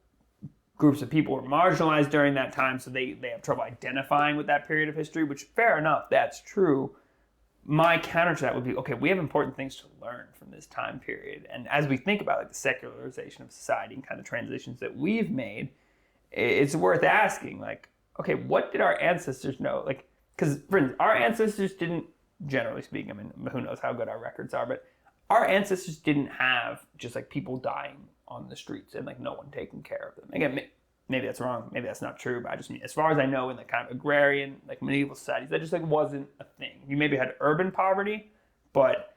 groups of people were marginalized during that time, so they have trouble identifying with that period of history, which fair enough, that's true. My counter to that would be, okay, we have important things to learn from this time period. And as we think about like the secularization of society and kind of transitions that we've made, it's worth asking, like, okay, what did our ancestors know? Like, because for instance, our ancestors didn't, generally speaking, I mean, who knows how good our records are, but our ancestors didn't have just like people dying on the streets and like no one taking care of them. Again, maybe that's wrong, maybe that's not true, but I just mean, as far as I know, in the kind of agrarian, like medieval societies, that just like wasn't a thing. You maybe had urban poverty, but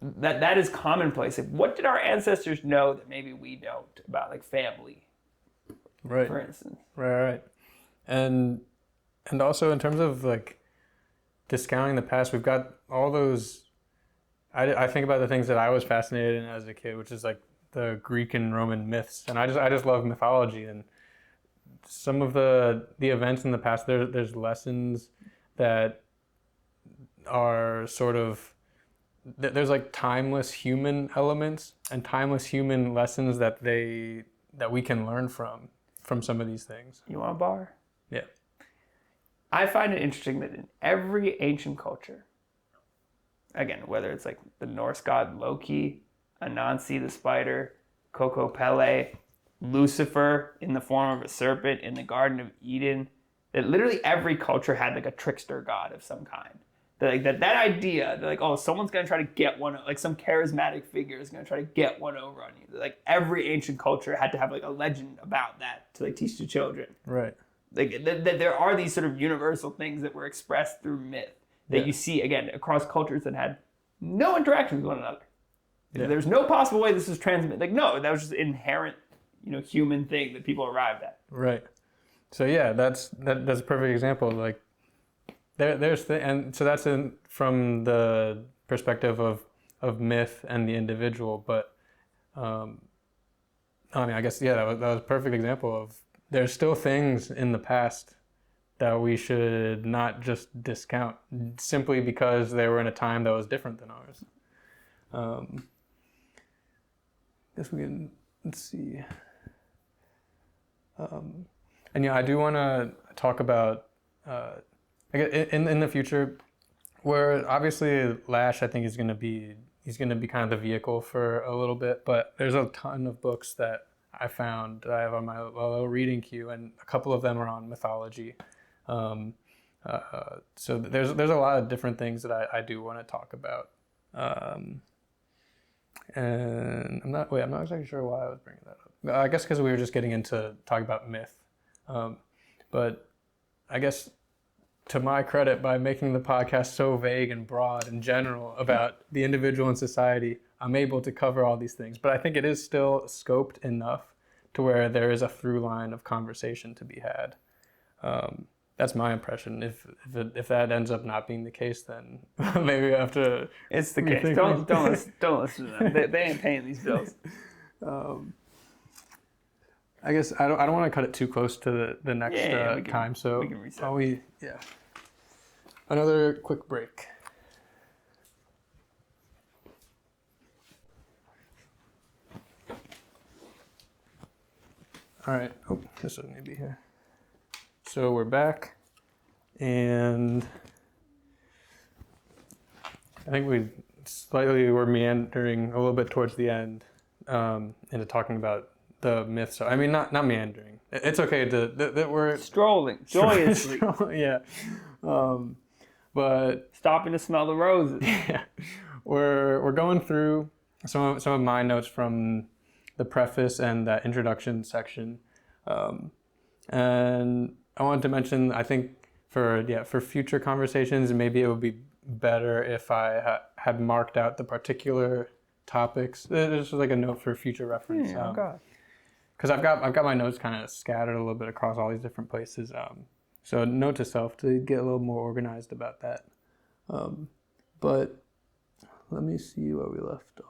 that is commonplace. Like, what did our ancestors know that maybe we don't about like family? Right. For instance. Right. And also in terms of like discounting the past, we've got all those. I think about the things that I was fascinated in as a kid, which is like the Greek and Roman myths, and I just love mythology, and some of the events in the past. There's lessons that are sort of, there's like timeless human elements and timeless human lessons that we can learn from some of these things. You want a bar? Yeah. I find it interesting that in every ancient culture, again, whether it's like the Norse god Loki, Anansi the spider, Coco Pele, Lucifer in the form of a serpent in the Garden of Eden, that literally every culture had like a trickster god of some kind. That idea, they're like, oh, someone's going to try to get one, like some charismatic figure is going to try to get one over on you. Like every ancient culture had to have like a legend about that to like teach the children. Right. Like there are these sort of universal things that were expressed through myth that you see, again, across cultures that had no interaction with one another. Yeah. There's no possible way this was transmitted. Like, no, that was just an inherent, human thing that people arrived at. Right. So yeah, that's a perfect example. Like and so that's from the perspective of myth and the individual. But I mean, I guess yeah, that was a perfect example of there's still things in the past that we should not just discount simply because they were in a time that was different than ours. Guess we can, let's see. And yeah, I do want to talk about in the future, where obviously Lasch, I think, he's going to be kind of the vehicle for a little bit, but there's a ton of books that I found that I have on my little reading queue, and a couple of them are on mythology. So there's a lot of different things that I do want to talk about. And I'm not exactly sure why I was bringing that up. I guess because we were just getting into talking about myth. But I guess to my credit, by making the podcast so vague and broad and general about the individual and society, I'm able to cover all these things. But I think it is still scoped enough to where there is a through line of conversation to be had. That's my impression. If that ends up not being the case, then maybe we have to. It's the case. Don't listen to them. They ain't paying these bills. I guess I don't want to cut it too close to the next time. So we can reset. Another quick break. All right. Oh, this doesn't need to be here. So we're back, and I think we were meandering a little bit towards the end into talking about the myths. I mean, not meandering. It's okay that we're strolling joyously. Yeah, but stopping to smell the roses. Yeah, we're going through some of my notes from the preface and that introduction section, and I wanted to mention, I think for future conversations, maybe it would be better if I had marked out the particular topics. This was like a note for future reference. Because I've got my notes kind of scattered a little bit across all these different places. So note to self to get a little more organized about that. But let me see where we left off.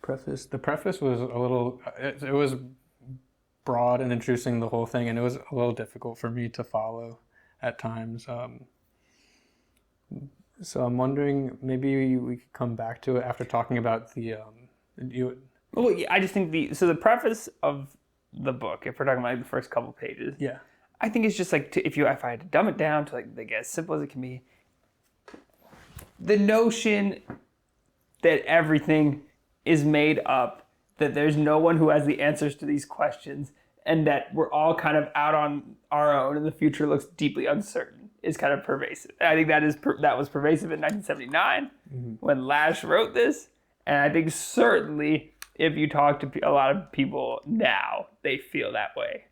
The preface was a little, it was broad and introducing the whole thing, and it was a little difficult for me to follow at times. So I'm wondering, maybe we could come back to it after talking about the Well, yeah, I just think the preface of the book, if we're talking about like the first couple pages, yeah, I think it's just like if I had to dumb it down to like as simple as it can be, the notion that everything is made up, that there's no one who has the answers to these questions, and that we're all kind of out on our own and the future looks deeply uncertain is kind of pervasive. And I think that was pervasive in 1979 when Lasch wrote this, and I think certainly if you talk to a lot of people now, they feel that way,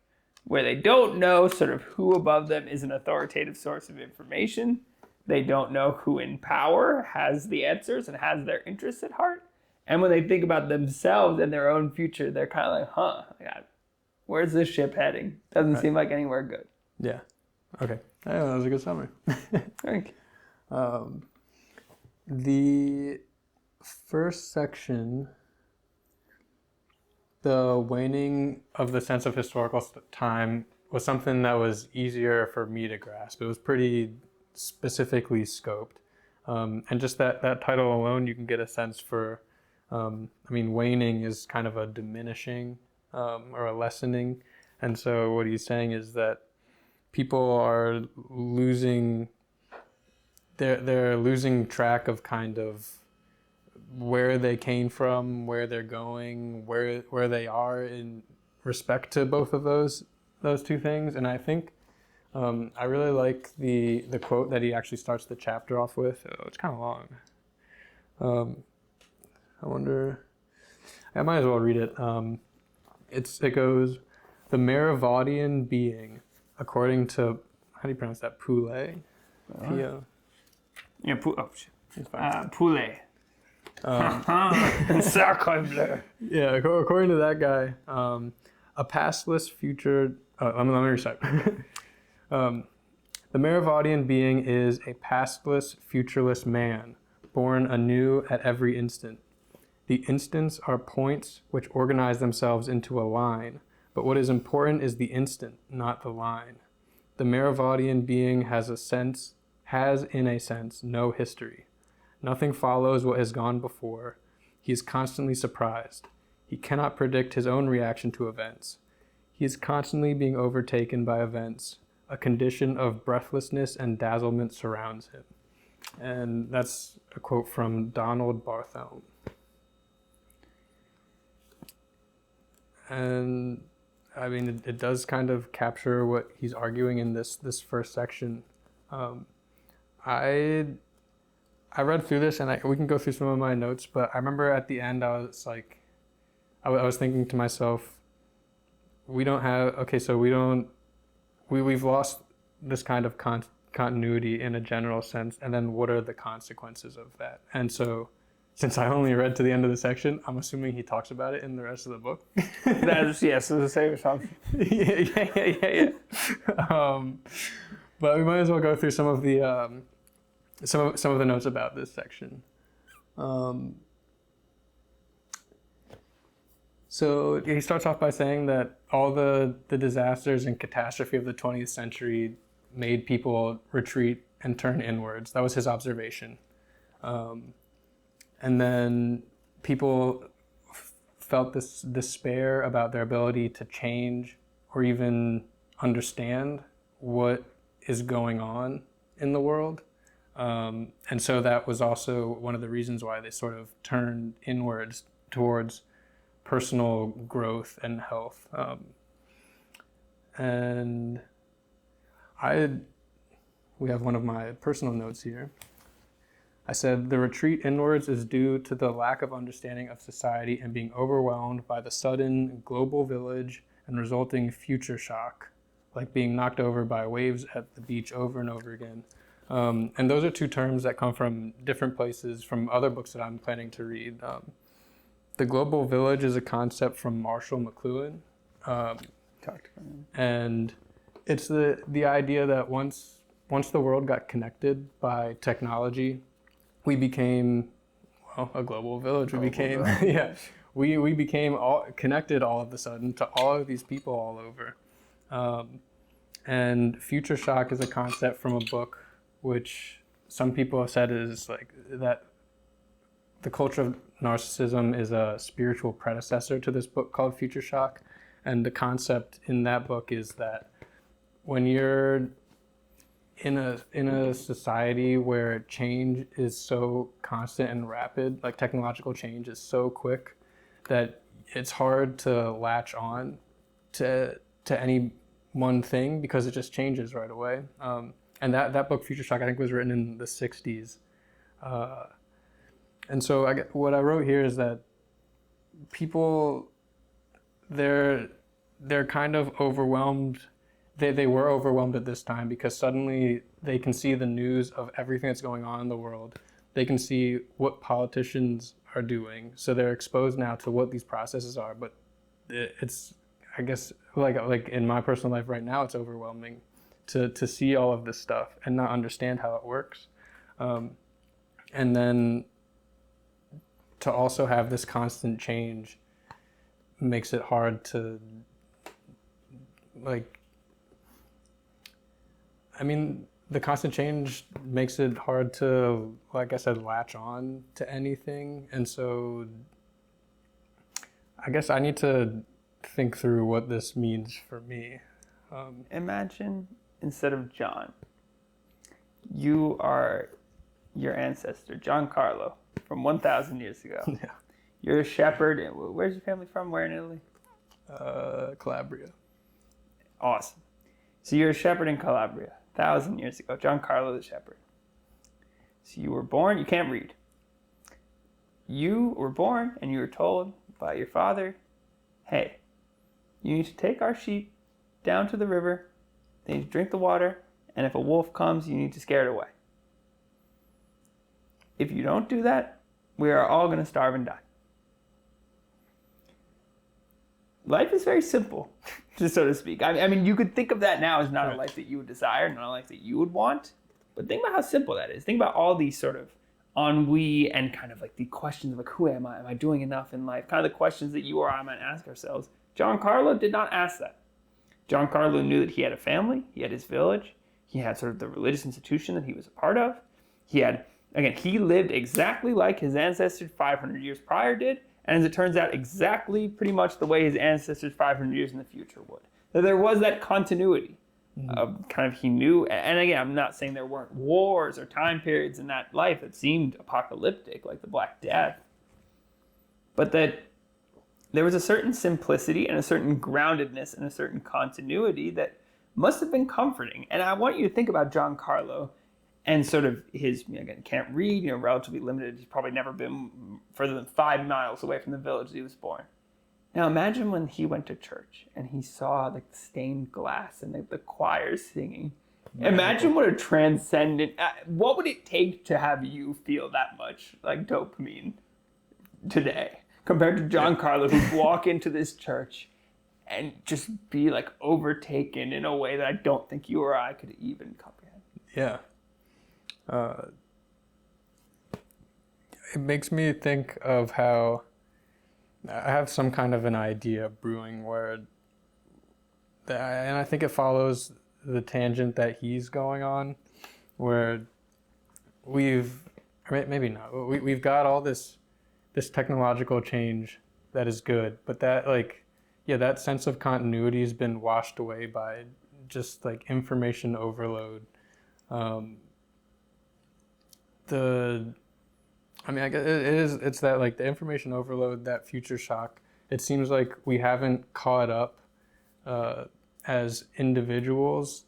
where they don't know sort of who above them is an authoritative source of information. They don't know who in power has the answers and has their interests at heart. And when they think about themselves and their own future, they're kind of like, where's this ship heading? Doesn't seem like anywhere good. Yeah. Okay. Yeah, that was a good summary. Thank you. The first section, the waning of the sense of historical time, was something that was easier for me to grasp. It was pretty specifically scoped. And just that title alone, you can get a sense for, waning is kind of a diminishing or a lessening. And so what he's saying is that people are losing, they're losing track of kind of where they came from, where they're going, where they are in respect to both of those two things. And I think I really like the quote that he actually starts the chapter off with. Oh, it's kind of long. I wonder, I might as well read it. It goes, "The Meravaudian being, according to," how do you pronounce that? Poulet? Poulet. Sacre bleu. Yeah, according to that guy, a pastless future. Let me recite. The Merovodian being is a pastless, futureless man, born anew at every instant. The instants are points which organize themselves into a line, but what is important is the instant, not the line. The Merovodian being has in a sense no history. Nothing follows what has gone before. He is constantly surprised. He cannot predict his own reaction to events. He is constantly being overtaken by events. A condition of breathlessness and dazzlement surrounds him. And that's a quote from Donald Barthelme. And I mean, it does kind of capture what he's arguing in this first section. I read through this, and we can go through some of my notes, but I remember at the end I was like, I was thinking to myself, we've lost this kind of continuity in a general sense, and then what are the consequences of that? And so, since I only read to the end of the section, I'm assuming he talks about it in the rest of the book. That's, yes, it's the same assumption. yeah. But we might as well go through some of the some of the notes about this section. So he starts off by saying that all the disasters and catastrophe of the 20th century made people retreat and turn inwards. That was his observation. And then people felt this despair about their ability to change or even understand what is going on in the world. And so that was also one of the reasons why they sort of turned inwards towards personal growth and health. And we have one of my personal notes here. I said, the retreat inwards is due to the lack of understanding of society and being overwhelmed by the sudden global village and resulting future shock, like being knocked over by waves at the beach over and over again. And those are two terms that come from different places, from other books that I'm planning to read. The global village is a concept from Marshall McLuhan. And it's the idea that once the world got connected by technology, we became, well, a global village. We became, we became all connected all of a sudden to all of these people all over. And future shock is a concept from a book which some people have said is like that the culture of narcissism is a spiritual predecessor to this book called Future Shock. And the concept in that book is that when you're in a society where change is so constant and rapid, like technological change is so quick that it's hard to latch on to any one thing because it just changes right away. And that book, Future Shock, I think was written in the 60s. And so what I wrote here is that people, they're kind of overwhelmed. They were overwhelmed at this time because suddenly they can see the news of everything that's going on in the world. They can see what politicians are doing. So they're exposed now to what these processes are. But it's, I guess, like in my personal life right now, it's overwhelming to see all of this stuff and not understand how it works. And then to also have this constant change makes it hard to, the constant change makes it hard to, like I said, latch on to anything. And so I guess I need to think through what this means for me. Imagine, instead of John, you are your ancestor, Giancarlo, from 1,000 years ago. Yeah. You're a shepherd. Where's your family from? Where in Italy? Calabria. Awesome. So you're a shepherd in Calabria, 1,000 years ago. Giancarlo the shepherd. So you were born, you can't read. You were born and you were told by your father, hey, you need to take our sheep down to the river, they need to drink the water, and if a wolf comes, you need to scare it away. If you don't do that, We are all going to starve and die. Life is very simple, just so to speak. I mean, you could think of that now as not a life that you would desire, not a life that you would want. But think about how simple that is. Think about all these sort of ennui and kind of like the questions of like, who am I? Am I doing enough in life? Kind of the questions that you or I might ask ourselves. Giancarlo did not ask that. Giancarlo knew that he had a family. He had his village. He had sort of the religious institution that he was a part of. He had, again, he lived exactly like his ancestors 500 years prior did. And as it turns out, exactly pretty much the way his ancestors 500 years in the future would. That there was that continuity of kind of he knew. And again, I'm not saying there weren't wars or time periods in that life that seemed apocalyptic, like the Black Death. But that there was a certain simplicity and a certain groundedness and a certain continuity that must have been comforting. And I want you to think about Giancarlo and sort of his, again, can't read, relatively limited. He's probably never been further than 5 miles away from the village he was born. Now imagine when he went to church and he saw like the stained glass and the choir singing. Imagine what a transcendent, what would it take to have you feel that much like dopamine today compared to Giancarlo who'd walk into this church and just be like overtaken in a way that I don't think you or I could even comprehend. Yeah. It makes me think of how I have some kind of an idea brewing where, and I think it follows the tangent that he's going on, where maybe not, we've got all this technological change that is good, but that that sense of continuity has been washed away by just like information overload. I guess it's that like the information overload, that future shock. It seems like we haven't caught up as individuals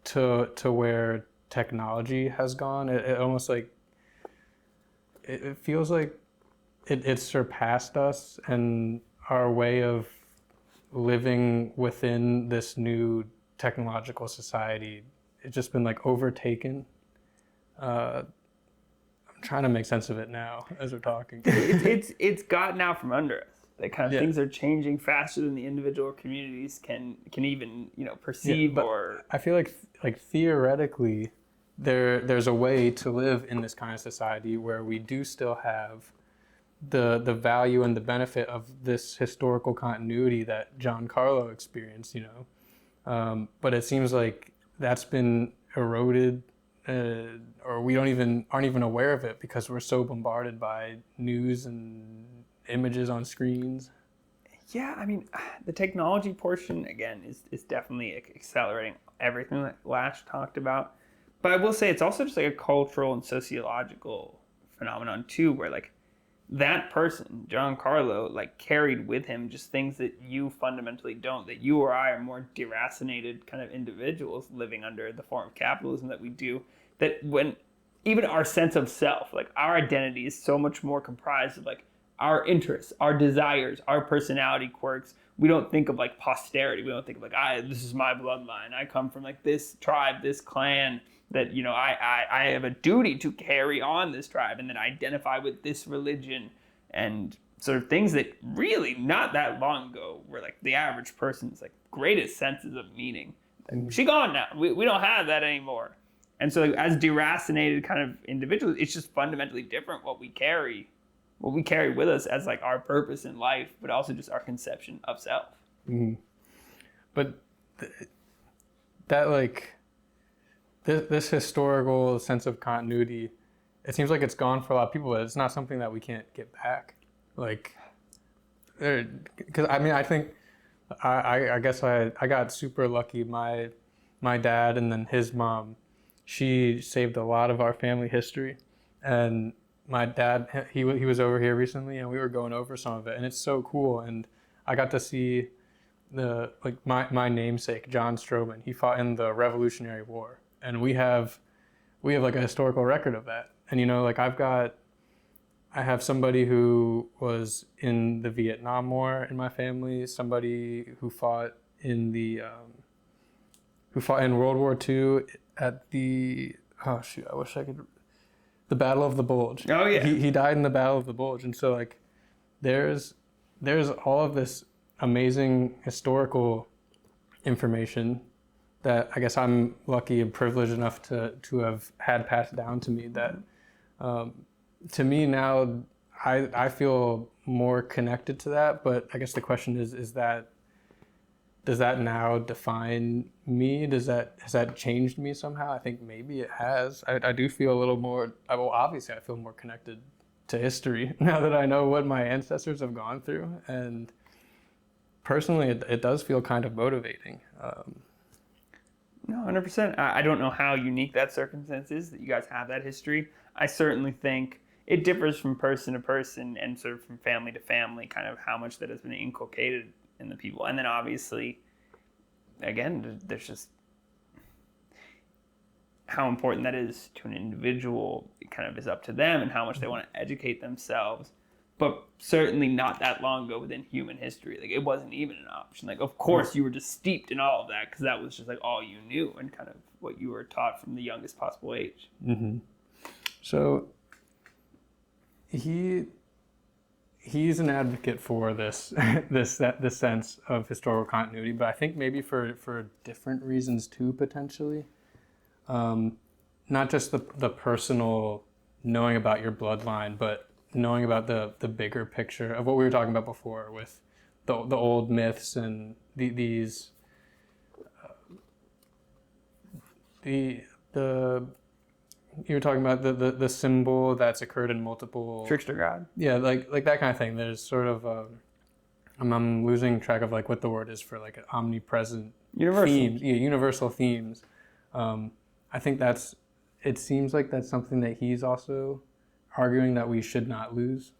to where technology has gone. It almost like it feels like it surpassed us, and our way of living within this new technological society, it's just been like overtaken. I'm trying to make sense of it now as we're talking. It's gotten out from under us. That kind of things are changing faster than the individual communities can even perceive. Or I feel like theoretically there's a way to live in this kind of society where we do still have the value and the benefit of this historical continuity that Giancarlo experienced, but it seems like that's been eroded. Or we aren't even aware of it because we're so bombarded by news and images on screens. Yeah, I mean, the technology portion, again, is definitely accelerating everything that Lasch talked about. But I will say it's also just like a cultural and sociological phenomenon too, where like that person, Giancarlo, like carried with him just things that you fundamentally don't, that you or I are more deracinated kind of individuals living under the form of capitalism that we do, that when even our sense of self, like our identity is so much more comprised of like our interests, our desires, our personality quirks. We don't think of like posterity. We don't think of like, this is my bloodline. I come from like this tribe, this clan, that, I have a duty to carry on this tribe and then identify with this religion, and sort of things that really not that long ago were like the average person's like greatest senses of meaning. She gone now. We don't have that anymore. And so like, as deracinated kind of individuals, it's just fundamentally different what we carry with us as like our purpose in life, but also just our conception of self. Mm-hmm. But that like this historical sense of continuity, it seems like it's gone for a lot of people, but it's not something that we can't get back. Like, because I think I guess I got super lucky. My dad and then his mom, she saved a lot of our family history, and my dad, he was over here recently, and we were going over some of it, and it's so cool. And I got to see my namesake, John Stroman. He fought in the Revolutionary War, and we have like a historical record of that. And I have somebody who was in the Vietnam War in my family, somebody who fought in World War II at the, I wish I could. the Battle of the Bulge. Oh, yeah. He died in the Battle of the Bulge, and so like there's all of this amazing historical information that I guess I'm lucky and privileged enough to have had passed down to me that to me now I feel more connected to that. But I guess the question is that does that now define me? Has that changed me somehow? I think maybe it has. I do feel a little more, well, obviously I feel more connected to history now that I know what my ancestors have gone through. And personally, it does feel kind of motivating. No, 100%. I don't know how unique that circumstance is that you guys have that history. I certainly think it differs from person to person and sort of from family to family, kind of how much that has been inculcated in the people. And then obviously, again, there's just how important that is to an individual. It kind of is up to them and how much they want to educate themselves. But certainly not that long ago within human history. Like, it wasn't even an option. Like, of course, you were just steeped in all of that because that was just, like, all you knew and kind of what you were taught from the youngest possible age. Mm-hmm. So he's an advocate for this sense of historical continuity, but I think maybe for different reasons too, potentially. Not just the personal knowing about your bloodline, but knowing about the bigger picture of what we were talking about before with the old myths and these you were talking about the symbol that's occurred in multiple Trickster God. Yeah, like that kind of thing. There's sort of I'm losing track of like what the word is for like an omnipresent themes. Yeah, universal themes. I think it seems like that's something that he's also arguing that we should not lose.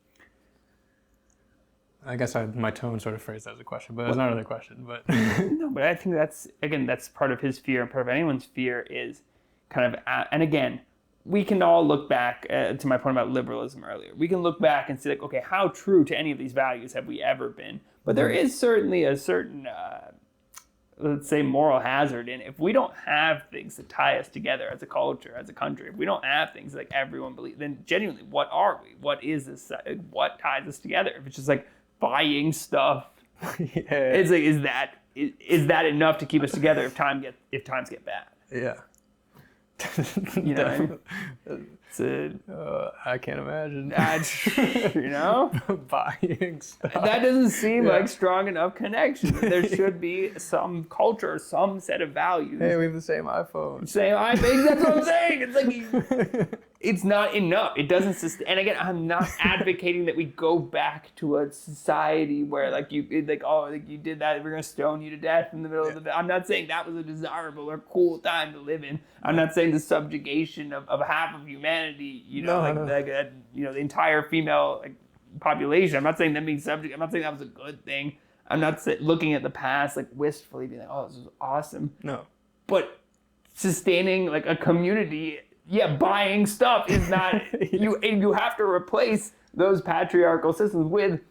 I guess my tone sort of phrased that as a question, but it's not really a question. But no, but I think that's part of his fear and part of anyone's fear is kind of, and again, we can all look back to my point about liberalism earlier. We can look back and see like, okay, how true to any of these values have we ever been? But there is certainly a certain, let's say, moral hazard in if we don't have things that tie us together as a culture, as a country. If we don't have things like everyone believes, then genuinely, what are we? What is this? What ties us together? If it's just like buying stuff, it's like, is that enough to keep us together if times get bad? Yeah. You know, I can't imagine. You know, buying stuff. That doesn't seem like strong enough connection. There should be some culture, some set of values. Hey, we have the same iPhone. Same iPhone. That's what I'm saying. It's like it's not enough. It doesn't sustain. And again, I'm not advocating that we go back to a society where you did that, we're gonna stone you to death in the middle of the. I'm not saying that was a desirable or cool time to live in. I'm not saying the subjugation of half of humanity. The entire female population. I'm not saying them being subject. I'm not saying that was a good thing. I'm not looking at the past wistfully, being like, oh, this is awesome. No. But sustaining a community. Yeah, buying stuff is not, you have to replace those patriarchal systems with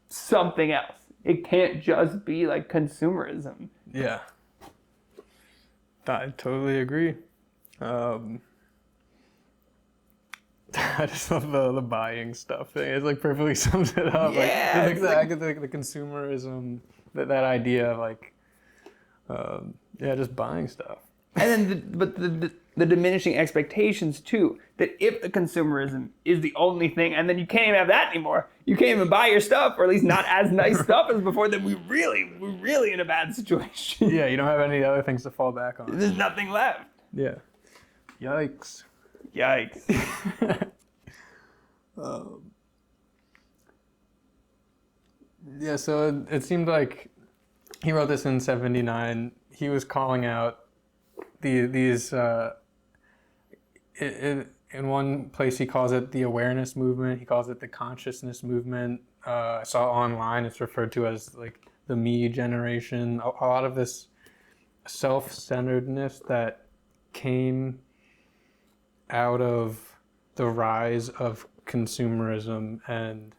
something else. It can't just be consumerism. Yeah. I totally agree. I just love the buying stuff thing. It perfectly sums it up. Yeah. The consumerism, that idea of just buying stuff. And then the diminishing expectations too, that if the consumerism is the only thing, and then you can't even have that anymore, you can't even buy your stuff, or at least not as nice stuff as before, then we're really in a bad situation. Yeah, you don't have any other things to fall back on. There's nothing left. Yeah. Yikes. Yeah, so it seemed like he wrote this in 79. He was calling out these in one place he calls it the awareness movement. He calls it the consciousness movement. I saw online it's referred to as the me generation. A lot of this self-centeredness that came out of the rise of consumerism, and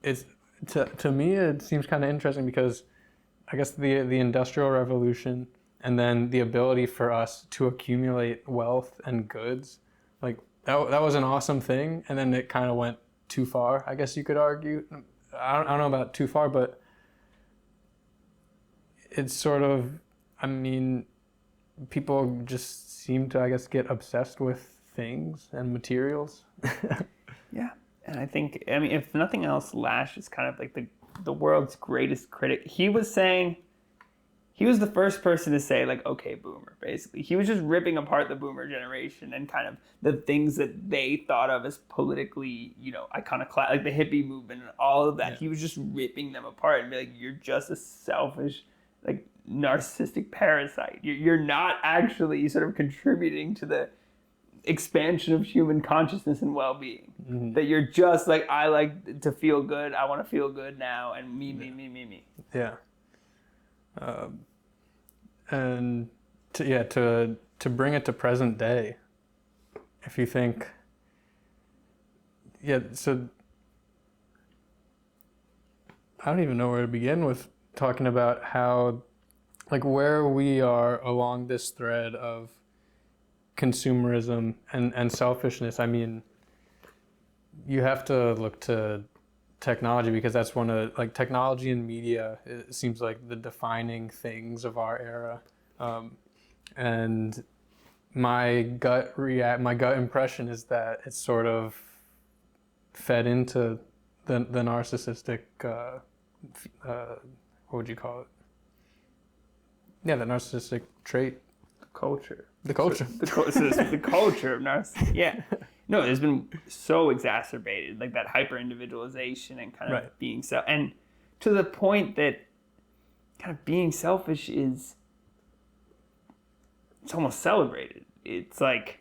it's to me it seems kind of interesting because I guess the Industrial Revolution and then the ability for us to accumulate wealth and goods like that was an awesome thing, and then it kind of went too far, I guess you could argue. I don't know about too far, but it's sort of, I mean, people just seem to, I guess, get obsessed with things and materials. Yeah. And I think, I mean, if nothing else, Lasch is kind of like the world's greatest critic. He was the first person to say, like, okay, boomer, basically. He was just ripping apart the boomer generation and kind of the things that they thought of as politically, iconoclastic, like the hippie movement and all of that. Yeah. He was just ripping them apart and be like, you're just a selfish, like, narcissistic parasite. You're not actually sort of contributing to the expansion of human consciousness and well-being. Mm-hmm. That you're just like, I like to feel good, I want to feel good now, and me. Yeah. And to bring it to present day, if you think, so I don't even know where to begin with talking about how, like, where we are along this thread of consumerism and selfishness. I mean, you have to look to technology, because that's one of, like, technology and media, it seems like the defining things of our era. And my gut impression is that it's sort of fed into the narcissistic, what would you call it? Yeah, the narcissistic trait. Culture. The culture. The culture of narcissism. Yeah. No, it's been so exacerbated, like that hyper individualization and kind of being self, and to the point that kind of being selfish it's almost celebrated. It's like,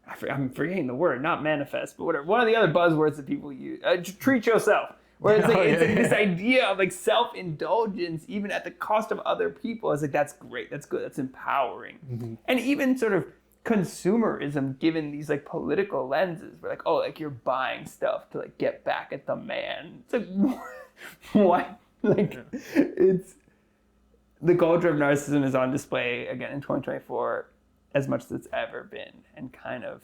I'm forgetting the word, not manifest, but whatever. One of the other buzzwords that people use, treat yourself. Where it's like, this idea of like self-indulgence, even at the cost of other people. It's like, that's great, that's good, that's empowering. Mm-hmm. And even sort of consumerism, given these like political lenses, we're like, oh, like you're buying stuff to like get back at the man. It's like, what? Like, it's, the culture of narcissism is on display again in 2024 as much as it's ever been. And kind of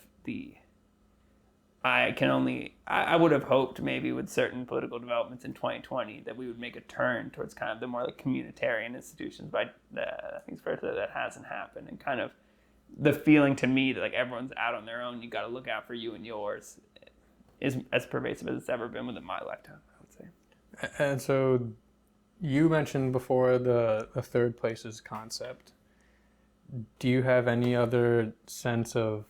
I would have hoped maybe with certain political developments in 2020 that we would make a turn towards kind of the more like communitarian institutions, but I think it's fair to say that hasn't happened. And kind of the feeling to me that like everyone's out on their own, you got to look out for you and yours, is as pervasive as it's ever been within my lifetime, I would say. And so you mentioned before the third places concept. Do you have any other sense of,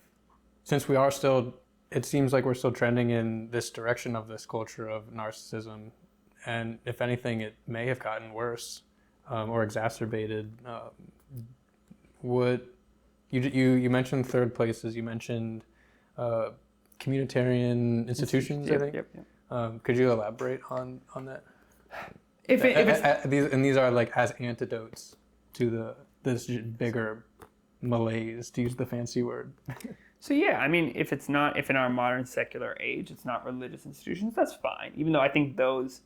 since we are still, it seems like we're still trending in this direction of this culture of narcissism, and if anything, it may have gotten worse or exacerbated. Would you mentioned third places? You mentioned communitarian institutions. I think. Yep. Could you elaborate on that? These are like as antidotes to this bigger malaise, to use the fancy word. So yeah, I mean, if in our modern secular age, it's not religious institutions, that's fine. Even though I think those,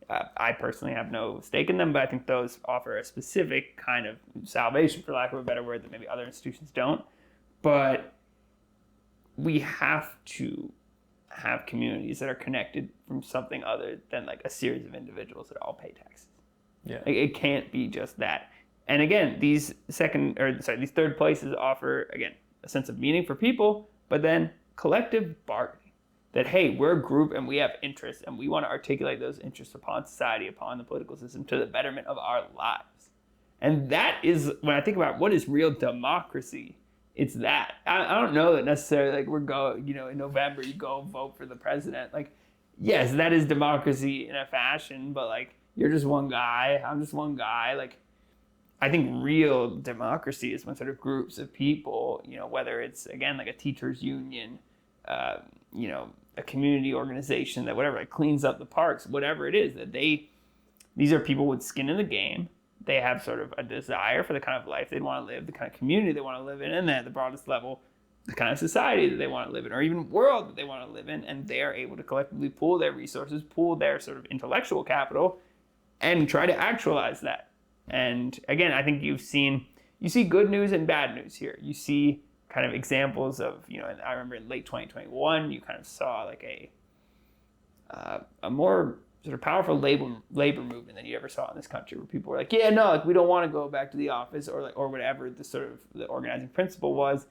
I personally have no stake in them, but I think those offer a specific kind of salvation, for lack of a better word, that maybe other institutions don't. But we have to have communities that are connected from something other than like a series of individuals that all pay taxes. Yeah, like, it can't be just that. And again, these third places offer, again, a sense of meaning for people, but then collective bargaining. That, hey, we're a group and we have interests and we want to articulate those interests upon society, upon the political system, to the betterment of our lives. And that is, when I think about what is real democracy, it's that. I don't know that necessarily, like, in November, you go vote for the president. Like, yes, that is democracy in a fashion, but like, you're just one guy, I'm just one guy. Like, I think real democracy is when sort of groups of people, whether it's, again, like a teachers union, a community organization that whatever, like cleans up the parks, whatever it is, that these are people with skin in the game. They have sort of a desire for the kind of life they want to live, the kind of community they want to live in, and then at the broadest level, the kind of society that they want to live in, or even world that they want to live in, and they are able to collectively pool their resources, pool their sort of intellectual capital, and try to actualize that. And again, I think you see good news and bad news here. You see kind of examples of, and I remember in late 2021, you kind of saw like a more sort of powerful labor movement than you ever saw in this country, where people were like, yeah, no, like we don't want to go back to the office, or whatever the sort of the organizing principle was.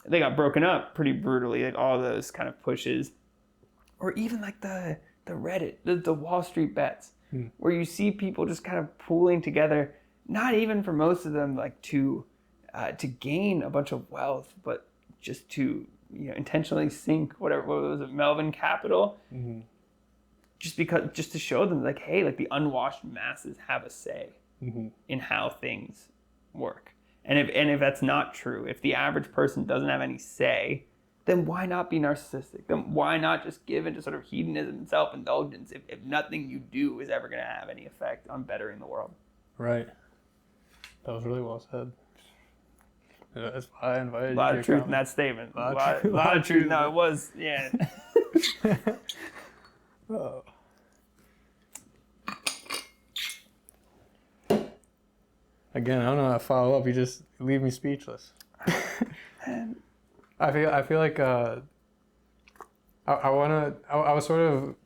They got broken up pretty brutally, like all those kind of pushes, or even like the Reddit, the Wall Street bets, where you see people just kind of pooling together, not even for most of them like to gain a bunch of wealth, but just to intentionally sink what was it, Melvin Capital, just to show them like, hey, like the unwashed masses have a say in how things work. And if that's not true, if the average person doesn't have any say, then why not be narcissistic? Then why not just give into sort of hedonism and self-indulgence if nothing you do is ever going to have any effect on bettering the world? Right. That was really well said. That's why I invited you. A lot of truth in that statement. A lot of truth. No, it was, yeah. Oh. Again, I don't know how to follow up. You just leave me speechless. I feel like I was sort of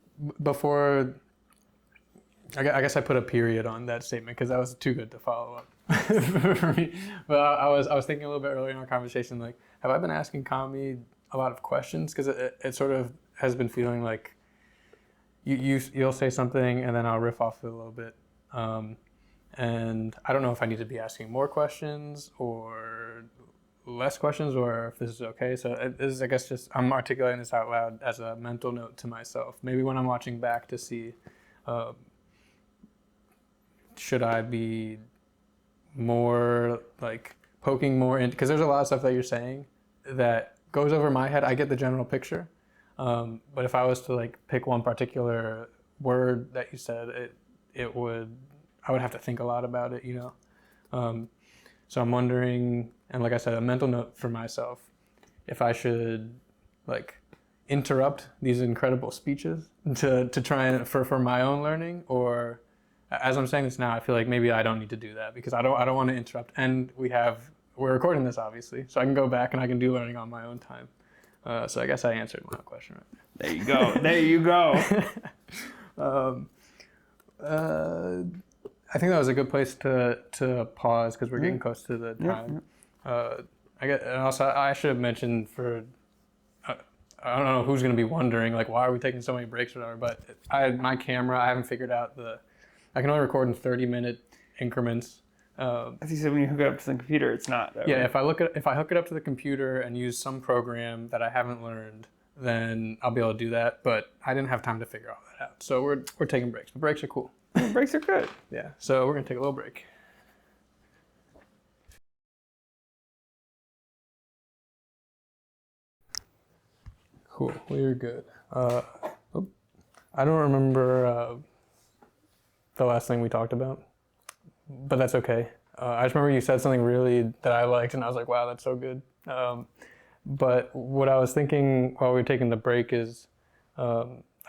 before. I guess I put a period on that statement because that was too good to follow up for me. But I was thinking a little bit earlier in our conversation, like, have I been asking Kami a lot of questions? Because it sort of has been feeling like you'll say something and then I'll riff off it a little bit. And I don't know if I need to be asking more questions or less questions, or if this is okay. So this is, I guess, just I'm articulating this out loud as a mental note to myself. Maybe when I'm watching back to see, should I be more like poking more in? Because there's a lot of stuff that you're saying that goes over my head. I get the general picture, but if I was to like pick one particular word that you said, I would have to think a lot about it, So I'm wondering, and like I said, a mental note for myself, if I should like interrupt these incredible speeches to try and for my own learning, or as I'm saying this now, I feel like maybe I don't need to do that because I don't want to interrupt. And we're recording this obviously, so I can go back and I can do learning on my own time. So I guess I answered my own question right there. There you go. There you go. I think that was a good place to pause because we're getting close to the time. And also I should have mentioned I don't know who's going to be wondering like why are we taking so many breaks or whatever, but my camera, I haven't figured out I can only record in 30-minute increments. As you said, when you hook it up to the computer, it's not. Though, yeah, right? if I hook it up to the computer and use some program that I haven't learned, then I'll be able to do that. But I didn't have time to figure all that out, so we're taking breaks. But breaks are cool. Breaks are good. Yeah, so we're gonna take a little break. Cool, we're good. I don't remember the last thing we talked about, but that's okay. I just remember you said something really that I liked, and I was like, wow, that's so good. But what I was thinking while we were taking the break is I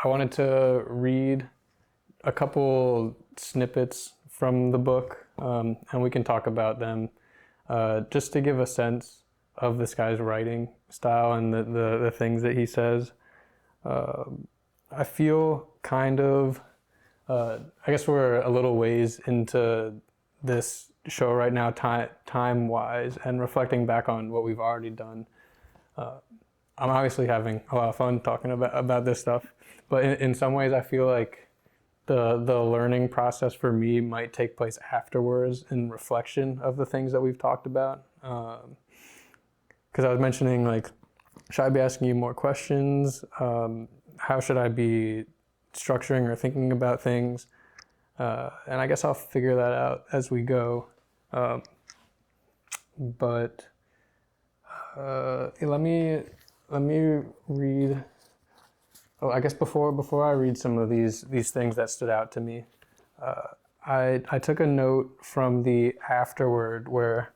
wanted to read a couple snippets from the book, and we can talk about them just to give a sense of this guy's writing style and the things that he says. I feel kind of, I guess we're a little ways into this show right now, time-wise, and reflecting back on what we've already done. I'm obviously having a lot of fun talking about this stuff, but in some ways I feel like the learning process for me might take place afterwards in reflection of the things that we've talked about. Because I was mentioning, like, should I be asking you more questions? How should I be structuring or thinking about things? And I guess I'll figure that out as we go. But let me read. Oh, I guess before I read some of these things that stood out to me, I took a note from the afterword where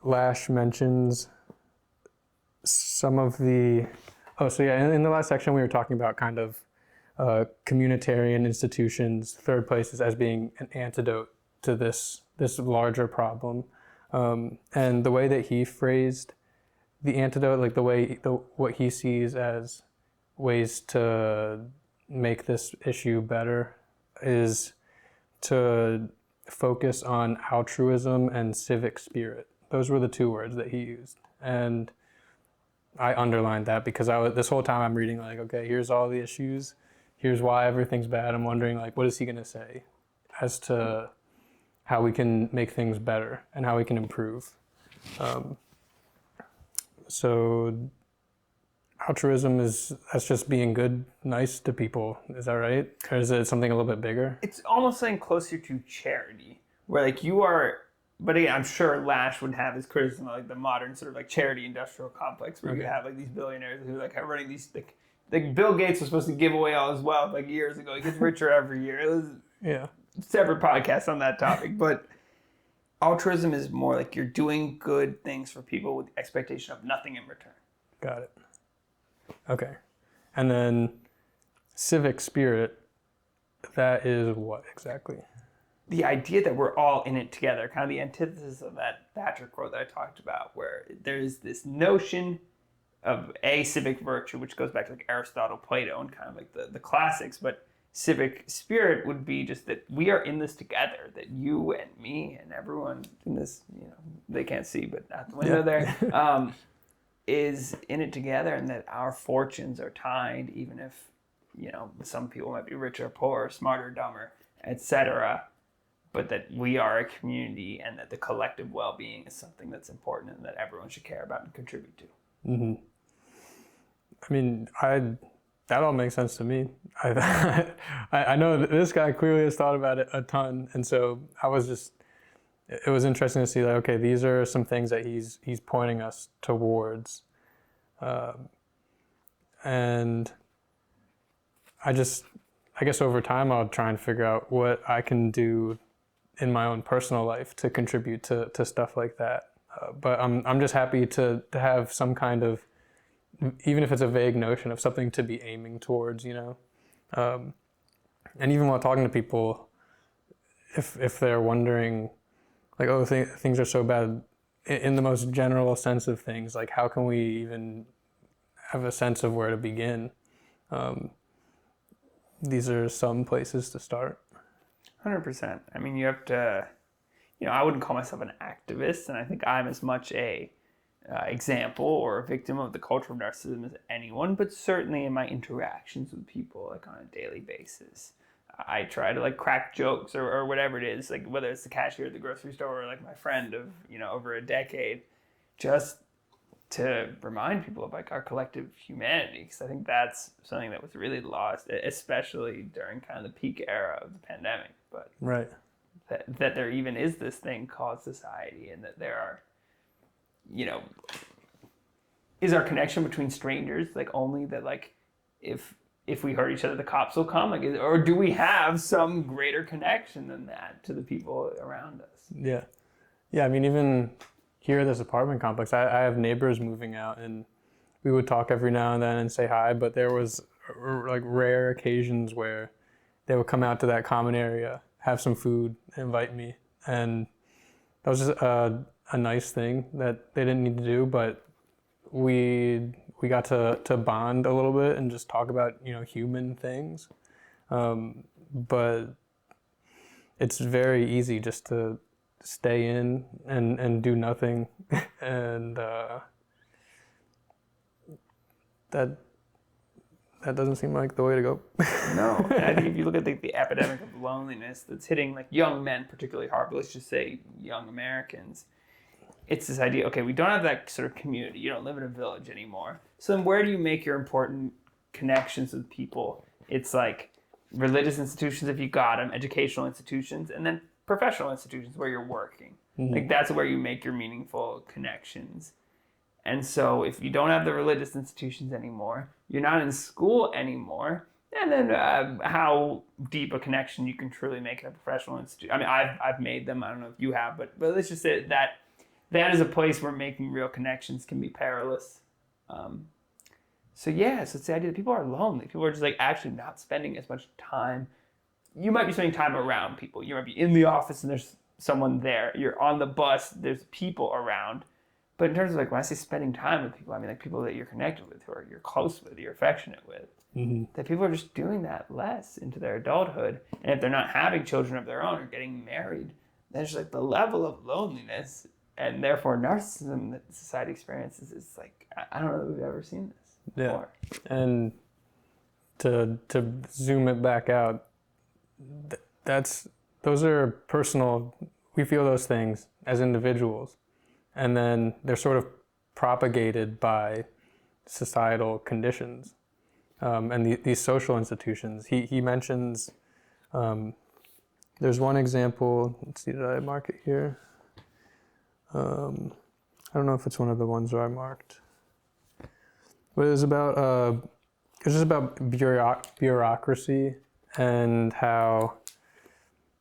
Lasch mentions some of the. Oh, so yeah, in the last section we were talking about kind of communitarian institutions, third places as being an antidote to this larger problem. And the way that he phrased the antidote, like what he sees as ways to make this issue better, is to focus on altruism and civic spirit. Those were the two words that he used. And I underlined that because this whole time I'm reading like, okay, here's all the issues. Here's why everything's bad. I'm wondering like, what is he going to say as to how we can make things better and how we can improve. So altruism that's just being good, nice to people. Is that right? Or is it something a little bit bigger? It's almost something closer to charity, where like you are, but again, I'm sure Lasch would have his criticism of like the modern sort of like charity industrial complex where you have like these billionaires who like are running these like Bill Gates was supposed to give away all his wealth like years ago. He gets richer every year. It was separate podcasts on that topic, but altruism is more like you're doing good things for people with the expectation of nothing in return. Got it. Okay. And then civic spirit, that is what exactly? The idea that we're all in it together, kind of the antithesis of that Thatcher quote that I talked about, where there's this notion of a civic virtue, which goes back to like Aristotle, Plato, and kind of like the classics, but civic spirit would be just that we are in this together, that you and me and everyone in this, they can't see, but out the window there, is in it together, and that our fortunes are tied, even if, some people might be richer, poorer, smarter, dumber, etc., but that we are a community and that the collective well-being is something that's important and that everyone should care about and contribute to. Mm-hmm. I mean, that all makes sense to me. I know that this guy clearly has thought about it a ton, and so it was interesting to see like, okay, these are some things that he's pointing us towards, and I guess over time I'll try and figure out what I can do in my own personal life to contribute to stuff like that. But I'm just happy to have some kind of, even if it's a vague notion of something to be aiming towards, and even while talking to people, if they're wondering, like, oh, things are so bad, in the most general sense of things, like how can we even have a sense of where to begin? These are some places to start. 100%. I mean, you have to, I wouldn't call myself an activist, and I think I'm as much a example or a victim of the culture of narcissism as anyone, but certainly in my interactions with people, like on a daily basis, I try to like crack jokes or whatever it is, like whether it's the cashier at the grocery store or like my friend of, over a decade, just to remind people of like our collective humanity, because I think that's something that was really lost, especially during kind of the peak era of the pandemic. But right, that there even is this thing called society, and that there are, is our connection between strangers like only that like if we hurt each other the cops will come, like, or do we have some greater connection than that to the people around us? Yeah. I mean, even here at this apartment complex, I have neighbors moving out, and we would talk every now and then and say hi, but there was like rare occasions where they would come out to that common area, have some food, invite me, and that was just a nice thing that they didn't need to do, but we got to bond a little bit and just talk about human things, but it's very easy just to stay in and do nothing, and that doesn't seem like the way to go. No, and I think if you look at the epidemic of loneliness that's hitting like young men particularly hard, but let's just say young Americans, it's this idea, okay, we don't have that sort of community. You don't live in a village anymore. So then where do you make your important connections with people? It's like religious institutions if you got them, educational institutions, and then professional institutions where you're working. Mm-hmm. Like that's where you make your meaningful connections. And so if you don't have the religious institutions anymore, you're not in school anymore, and then how deep a connection you can truly make in a professional institution. I mean, I've made them. I don't know if you have, but let's just say that is a place where making real connections can be perilous. So it's the idea that people are lonely. People are just like actually not spending as much time. You might be spending time around people. You might be in the office and there's someone there. You're on the bus. There's people around. But in terms of like when I say spending time with people, I mean like people that you're connected with, who are you're close with, you're affectionate with. That people are just doing that less into their adulthood. And if they're not having children of their own or getting married, then it's like the level of loneliness and therefore narcissism that society experiences is like, I don't know that we've ever seen this before. And to zoom it back out, those are personal. We feel those things as individuals, and then they're sort of propagated by societal conditions and these social institutions. He mentions, there's one example. Let's see, did I mark it here? I don't know if it's one of the ones that I marked, but it was about just about bureaucracy and how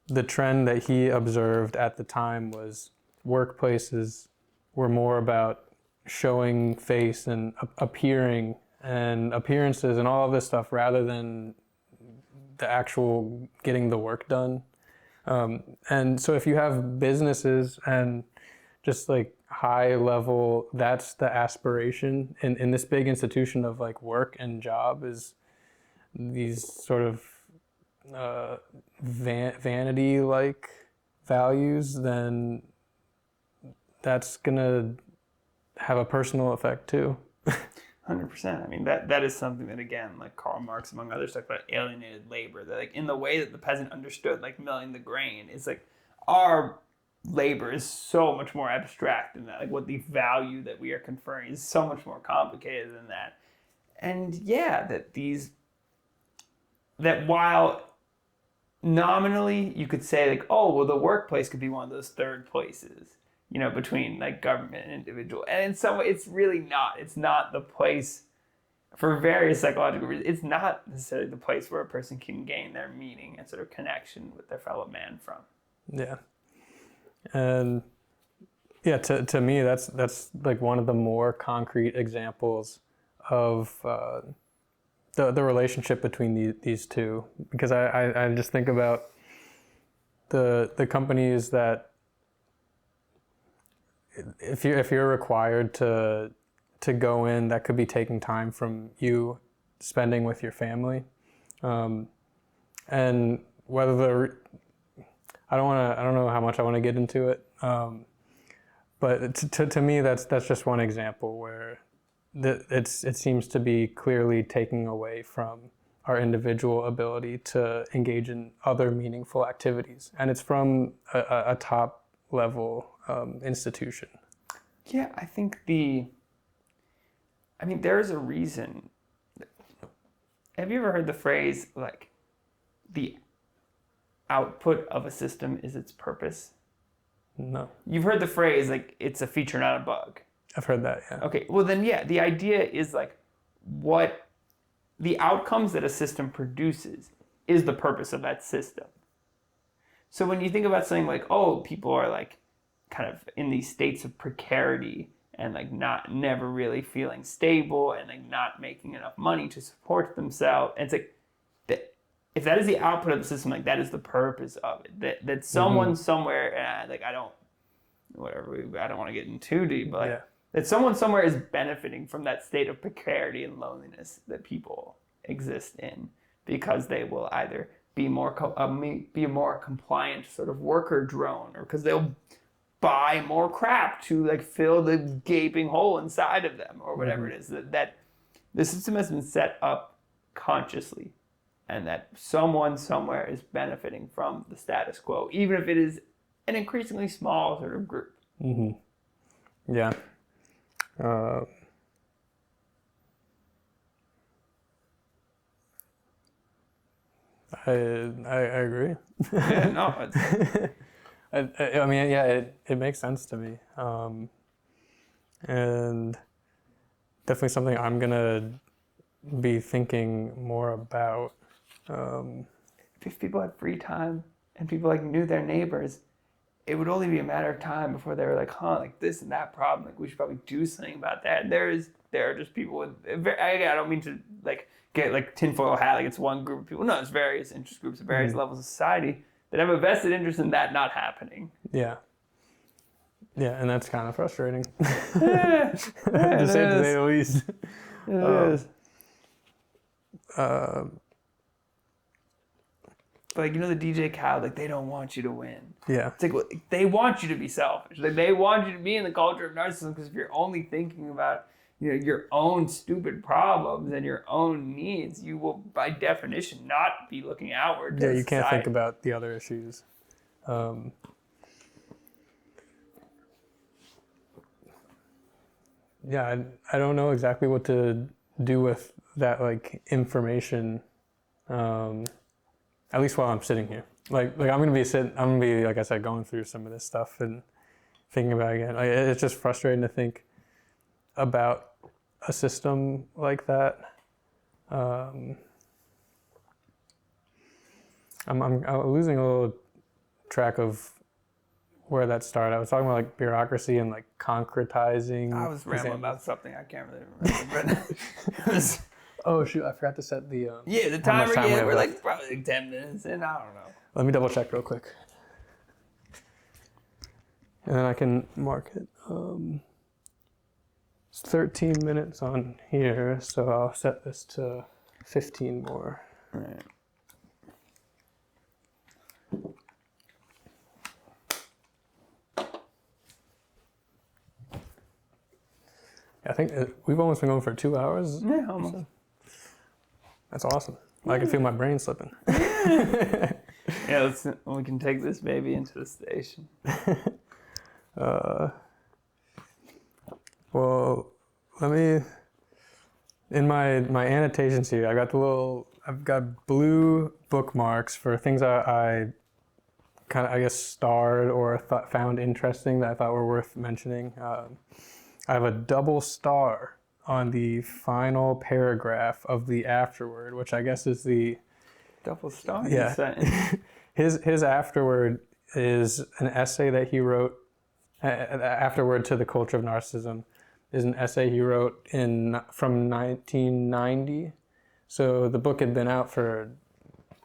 the trend that he observed at the time was workplaces were more about showing face and appearing and appearances and all of this stuff rather than the actual getting the work done. And so if you have businesses and just like high level, that's the aspiration in this big institution of like work and job is these sort of vanity like values, then that's gonna have a personal effect too. 100%. I mean, that is something that, again, like Karl Marx, among others, talked about alienated labor. That, like, in the way that the peasant understood, like, milling the grain, it's like our labor is so much more abstract than that. Like, what the value that we are conferring is so much more complicated than that. And yeah, that while nominally you could say, like, oh, well, the workplace could be one of those third places, you know, between like government and individual. And in some way, it's really not. It's not the place, for various psychological reasons, it's not necessarily the place where a person can gain their meaning and sort of connection with their fellow man from. Yeah. And yeah, to me, that's like one of the more concrete examples of the relationship between these two, because I just think about the companies that if you're required to go in, that could be taking time from you spending with your family, and whether I don't know how much I want to get into it, but to me that's just one example where it seems to be clearly taking away from our individual ability to engage in other meaningful activities, and it's from a top level institution. Yeah, I think there's a reason. Have you ever heard the phrase, like, the output of a system is its purpose? No. You've heard the phrase, like, it's a feature, not a bug. I've heard that, yeah. Okay, well then, yeah, the idea is, like, what the outcomes that a system produces is the purpose of that system. So when you think about something like, oh, people are, like, kind of in these states of precarity and, like, never really feeling stable and, like, not making enough money to support themselves, and it's like, if that is the output of the system, like, that is the purpose of it. That someone somewhere, like, I don't want to get in too deep, but like, that someone somewhere is benefiting from that state of precarity and loneliness that people exist in, because they will either be a more compliant sort of worker drone, or because they'll buy more crap to, like, fill the gaping hole inside of them, or whatever it is. That the system has been set up consciously, and that someone somewhere is benefiting from the status quo, even if it is an increasingly small sort of group. Yeah. I agree. Yeah, no. I mean, yeah, it makes sense to me, and definitely something I'm gonna be thinking more about. If people had free time and people, like, knew their neighbors, it would only be a matter of time before they were like, like, this and that problem, like, we should probably do something about that. And there are just people with, I don't mean to, like, get, like, tinfoil hat, like it's one group of people. No, it's various interest groups at various levels of society that have a vested interest in that not happening. Yeah. Yeah, and that's kind of frustrating. Yeah, To say the least. it is. Uh, Like, you know, the DJ Khaled, like, they don't want you to win. yeah. It's like, well, they want you to be selfish. Like, they want you to be in the culture of narcissism, because if you're only thinking about, you know, your own stupid problems and your own needs, you will, by definition, not be looking outward. Yeah, you can't think about the other issues. Yeah, I don't know exactly what to do with that, like, information. At least while I'm sitting here, like I'm gonna be like I said, going through some of this stuff and thinking about it again. Like, it's just frustrating to think about a system like that. I'm losing a little track of where that started. I was talking about like bureaucracy and like concretizing. I was rambling about something I can't really remember. But oh shoot! I forgot to set the the how much timer. time we Yeah, have we're left. like probably like 10 minutes in. I don't know. Let me double check real quick, and then I can mark it. It's 13 minutes on here, so I'll set this to 15 more. All right. I think we've almost been going for 2 hours. Yeah, almost. So that's awesome. I can feel my brain slipping. Yeah, we can take this baby into the station. Well, let me. In my annotations here, I've got blue bookmarks for things I kind of, I guess, starred or found interesting that I thought were worth mentioning. I have a double star on the final paragraph of the afterword, which I guess is the Double star? yeah. His afterword is an essay that he wrote. Afterword to the Culture of Narcissism is an essay he wrote from 1990. So the book had been out for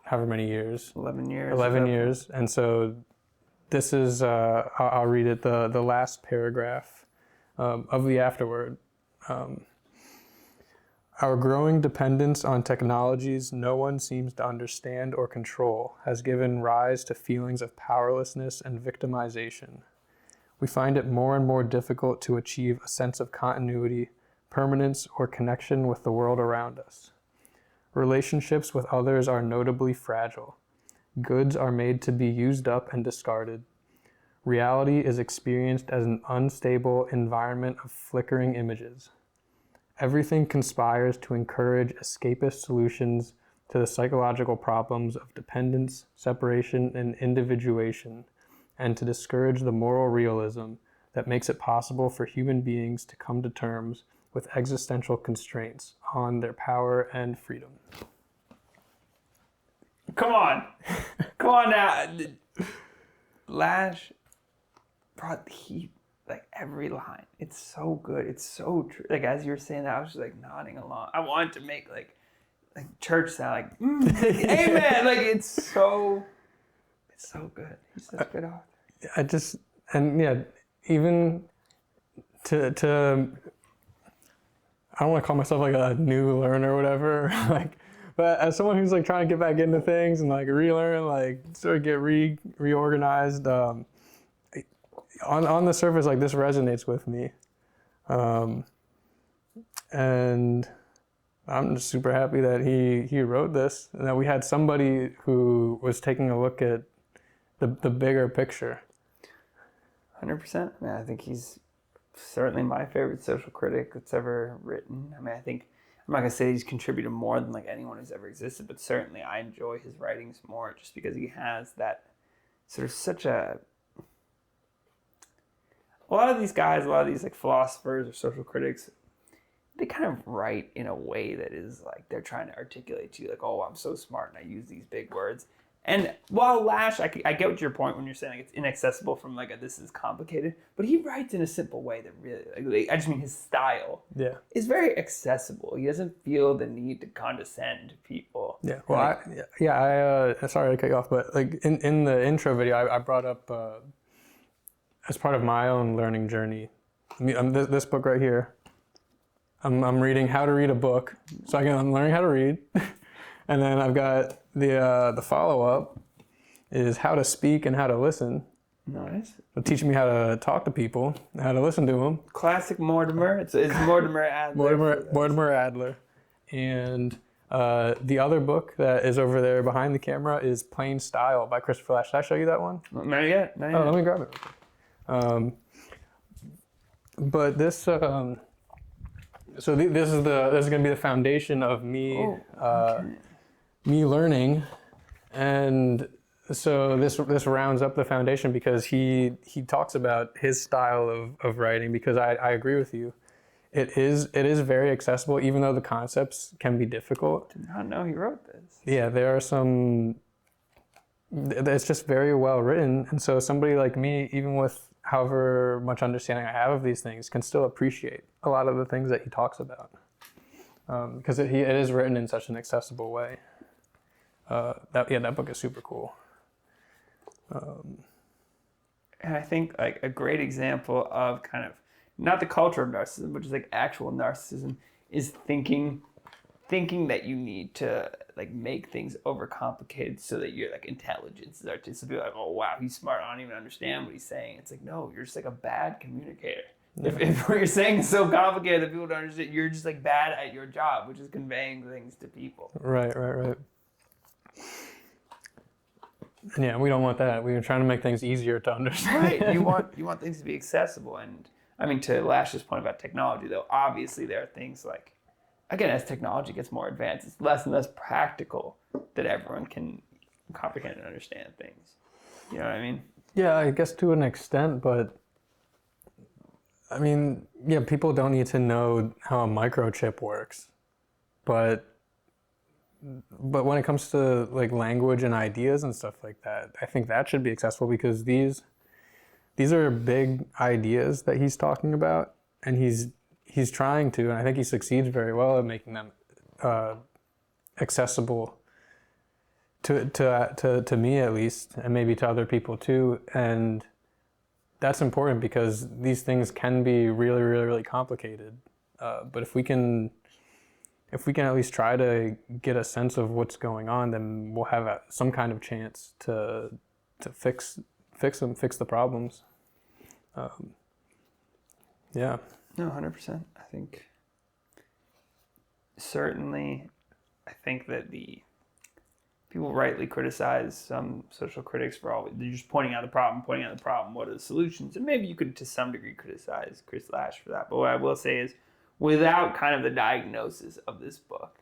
however many years. 11 years. 11 years, and so this is I'll read it. The last paragraph of the afterword. Our growing dependence on technologies no one seems to understand or control has given rise to feelings of powerlessness and victimization. We find it more and more difficult to achieve a sense of continuity, permanence, or connection with the world around us. Relationships with others are notably fragile. Goods are made to be used up and discarded. Reality is experienced as an unstable environment of flickering images. Everything conspires to encourage escapist solutions to the psychological problems of dependence, separation, and individuation, and to discourage the moral realism that makes it possible for human beings to come to terms with existential constraints on their power and freedom. Come on. Come on now. Lasch brought the heat, like every line. It's so good. It's so true. Like, as you were saying that, I was just like nodding along. I wanted to make like church sound like, amen. Like, it's so good. He's such a good author. Even to I don't want to call myself like a new learner or whatever, like, but as someone who's like trying to get back into things and like relearn, like sort of get reorganized, on the surface, like this resonates with me, and I'm just super happy that he wrote this and that we had somebody who was taking a look at the bigger picture. 100%. I mean, I think he's certainly my favorite social critic that's ever written. I mean, I think I'm not gonna say he's contributed more than like anyone who's ever existed, but certainly I enjoy his writings more just because he has that sort of such a lot of these guys, a lot of these like philosophers or social critics, they kind of write in a way that is like they're trying to articulate to you like, oh, I'm so smart and I use these big words. And while Lasch, I get what your point when you're saying like it's inaccessible from like this is complicated, but he writes in a simple way that really, I just mean his style is very accessible. He doesn't feel the need to condescend to people. Yeah, well, I sorry to cut you off, but like in the intro video, I brought up as part of my own learning journey. This book right here. I'm reading how to read a book, so I'm learning how to read, and then I've got the follow up is how to speak and how to listen. Nice. It'll teach me how to talk to people, how to listen to them. Classic Mortimer. It's Mortimer Adler. Mortimer Adler, and the other book that is over there behind the camera is Plain Style by Christopher Lasch. Did I show you that one? Not yet. Oh, let me grab it. But this, so this is going to be the foundation of me, me learning, and so this rounds up the foundation because he talks about his style of writing, because I agree with you. It is very accessible, even though the concepts can be difficult. Did not know he wrote this. Yeah, there are some. It's just very well written, and so somebody like me, even with however much understanding I have of these things, can still appreciate a lot of the things that he talks about, because it is written in such an accessible way. That book is super cool. And I think like a great example of kind of not the culture of narcissism, but just like actual narcissism, is thinking that you need to like make things overcomplicated so that your like intelligence is artistic. Like, oh wow, he's smart. I don't even understand what he's saying. It's like, no, you're just like a bad communicator. Yeah. If what you're saying is so complicated that people don't understand, you're just like bad at your job, which is conveying things to people. Right. And yeah, we don't want that. We are trying to make things easier to understand. Right. You want things to be accessible. And I mean, to Lasch's point about technology, though, obviously there are things like, again, as technology gets more advanced, it's less and less practical that everyone can comprehend and understand things. You know what I mean? Yeah, I guess to an extent, but I mean, yeah, people don't need to know how a microchip works, but when it comes to like language and ideas and stuff like that, I think that should be accessible, because these are big ideas that he's talking about, and he's trying to, and I think he succeeds very well at making them accessible to me at least, and maybe to other people too. And that's important because these things can be really, really, really complicated. But if we can at least try to get a sense of what's going on, then we'll have some kind of chance to fix the problems. Yeah. No, 100%. I think certainly, I think that the people rightly criticize some social critics for they're just pointing out the problem. What are the solutions? And maybe you could, to some degree, criticize Chris Lasch for that. But what I will say is, without kind of the diagnosis of this book,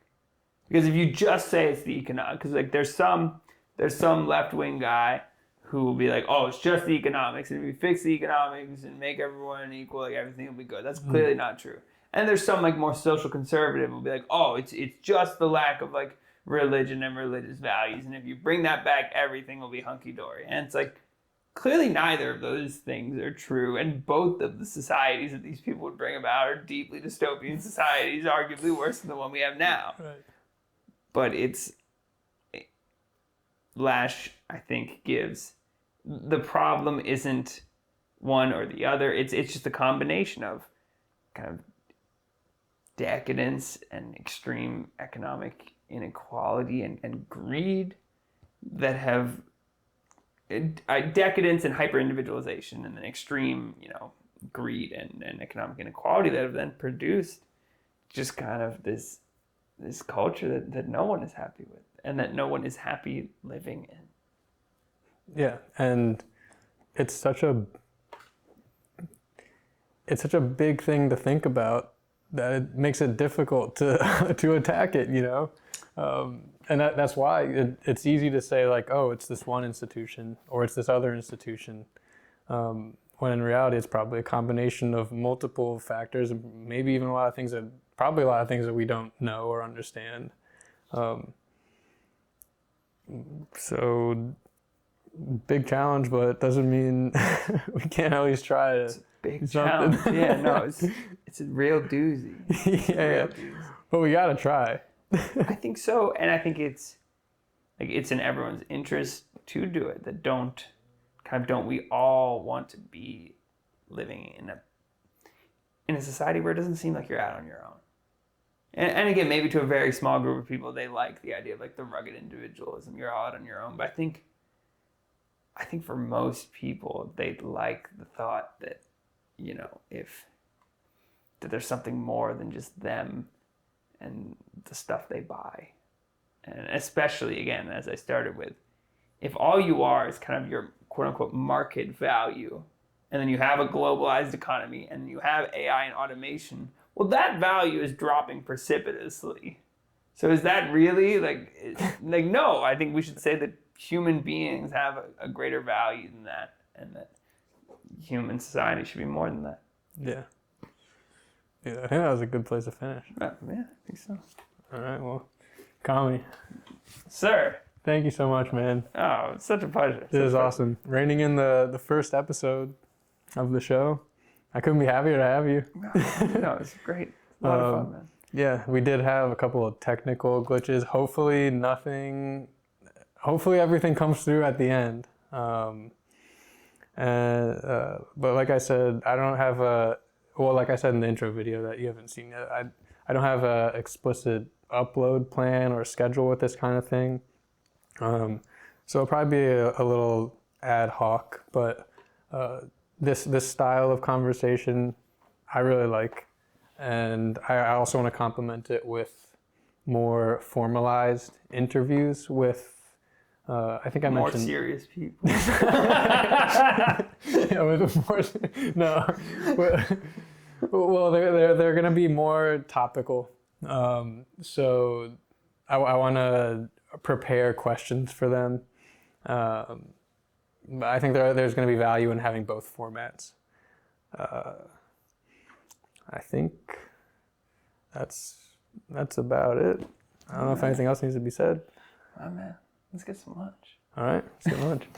because if you just say it's the economic, because like there's some left-wing guy who will be like, oh, it's just the economics, and if we fix the economics and make everyone equal, like everything will be good. That's clearly not true. And there's some like more social conservative who will be like, oh, it's just the lack of like religion and religious values, and if you bring that back, everything will be hunky-dory. And it's like, clearly neither of those things are true, and both of the societies that these people would bring about are deeply dystopian societies, arguably worse than the one we have now. Right. But Lasch, I think, gives the problem isn't one or the other. It's just a combination of kind of decadence and extreme economic inequality and greed that have decadence and hyper-individualization, and then extreme, greed and economic inequality that have then produced just kind of this culture that no one is happy with, and that no one is happy living in. Yeah, and it's such a big thing to think about that it makes it difficult to attack it, and that's why it's easy to say like, oh, it's this one institution or it's this other institution, when in reality it's probably a combination of multiple factors, and maybe even a lot of things that we don't know or understand. So big challenge, but it doesn't mean we can't at least try to. It's a big challenge. Yeah, no, it's a real doozy. Yeah. But we gotta try. I think so, and I think it's in everyone's interest to do it. Don't we all want to be living in a society where it doesn't seem like you're out on your own. And again, maybe to a very small group of people, they like the idea of like the rugged individualism. You're all out on your own. But I think for most people, they'd like the thought that, you know, that there's something more than just them and the stuff they buy. And especially, again, as I started with, if all you are is kind of your quote unquote market value, and then you have a globalized economy and you have AI and automation, well, that value is dropping precipitously. So is that really like no, I think we should say that human beings have a greater value than that, and that human society should be more than that. Yeah. Yeah, I think that was a good place to finish. Yeah, I think so. All right, well, Kami, Sir. thank you so much, man. Oh, it's such a pleasure. This is awesome. Reining in the first episode of the show. I couldn't be happier to have you. No, it's great. A lot of fun, man. Yeah, we did have a couple of technical glitches. Hopefully everything comes through at the end. But like I said, I don't have like I said in the intro video that you haven't seen yet, I don't have a explicit upload plan or schedule with this kind of thing. So it'll probably be a little ad hoc, but this style of conversation I really like. And I also want to complement it with more formalized interviews with, I think I more mentioned... More serious people. Yeah, with more... No. Well, they're going to be more topical. So I want to prepare questions for them. But I think there's going to be value in having both formats. I think that's about it. I don't know if anything else needs to be said. Oh man, let's get some lunch. All right, let's get lunch.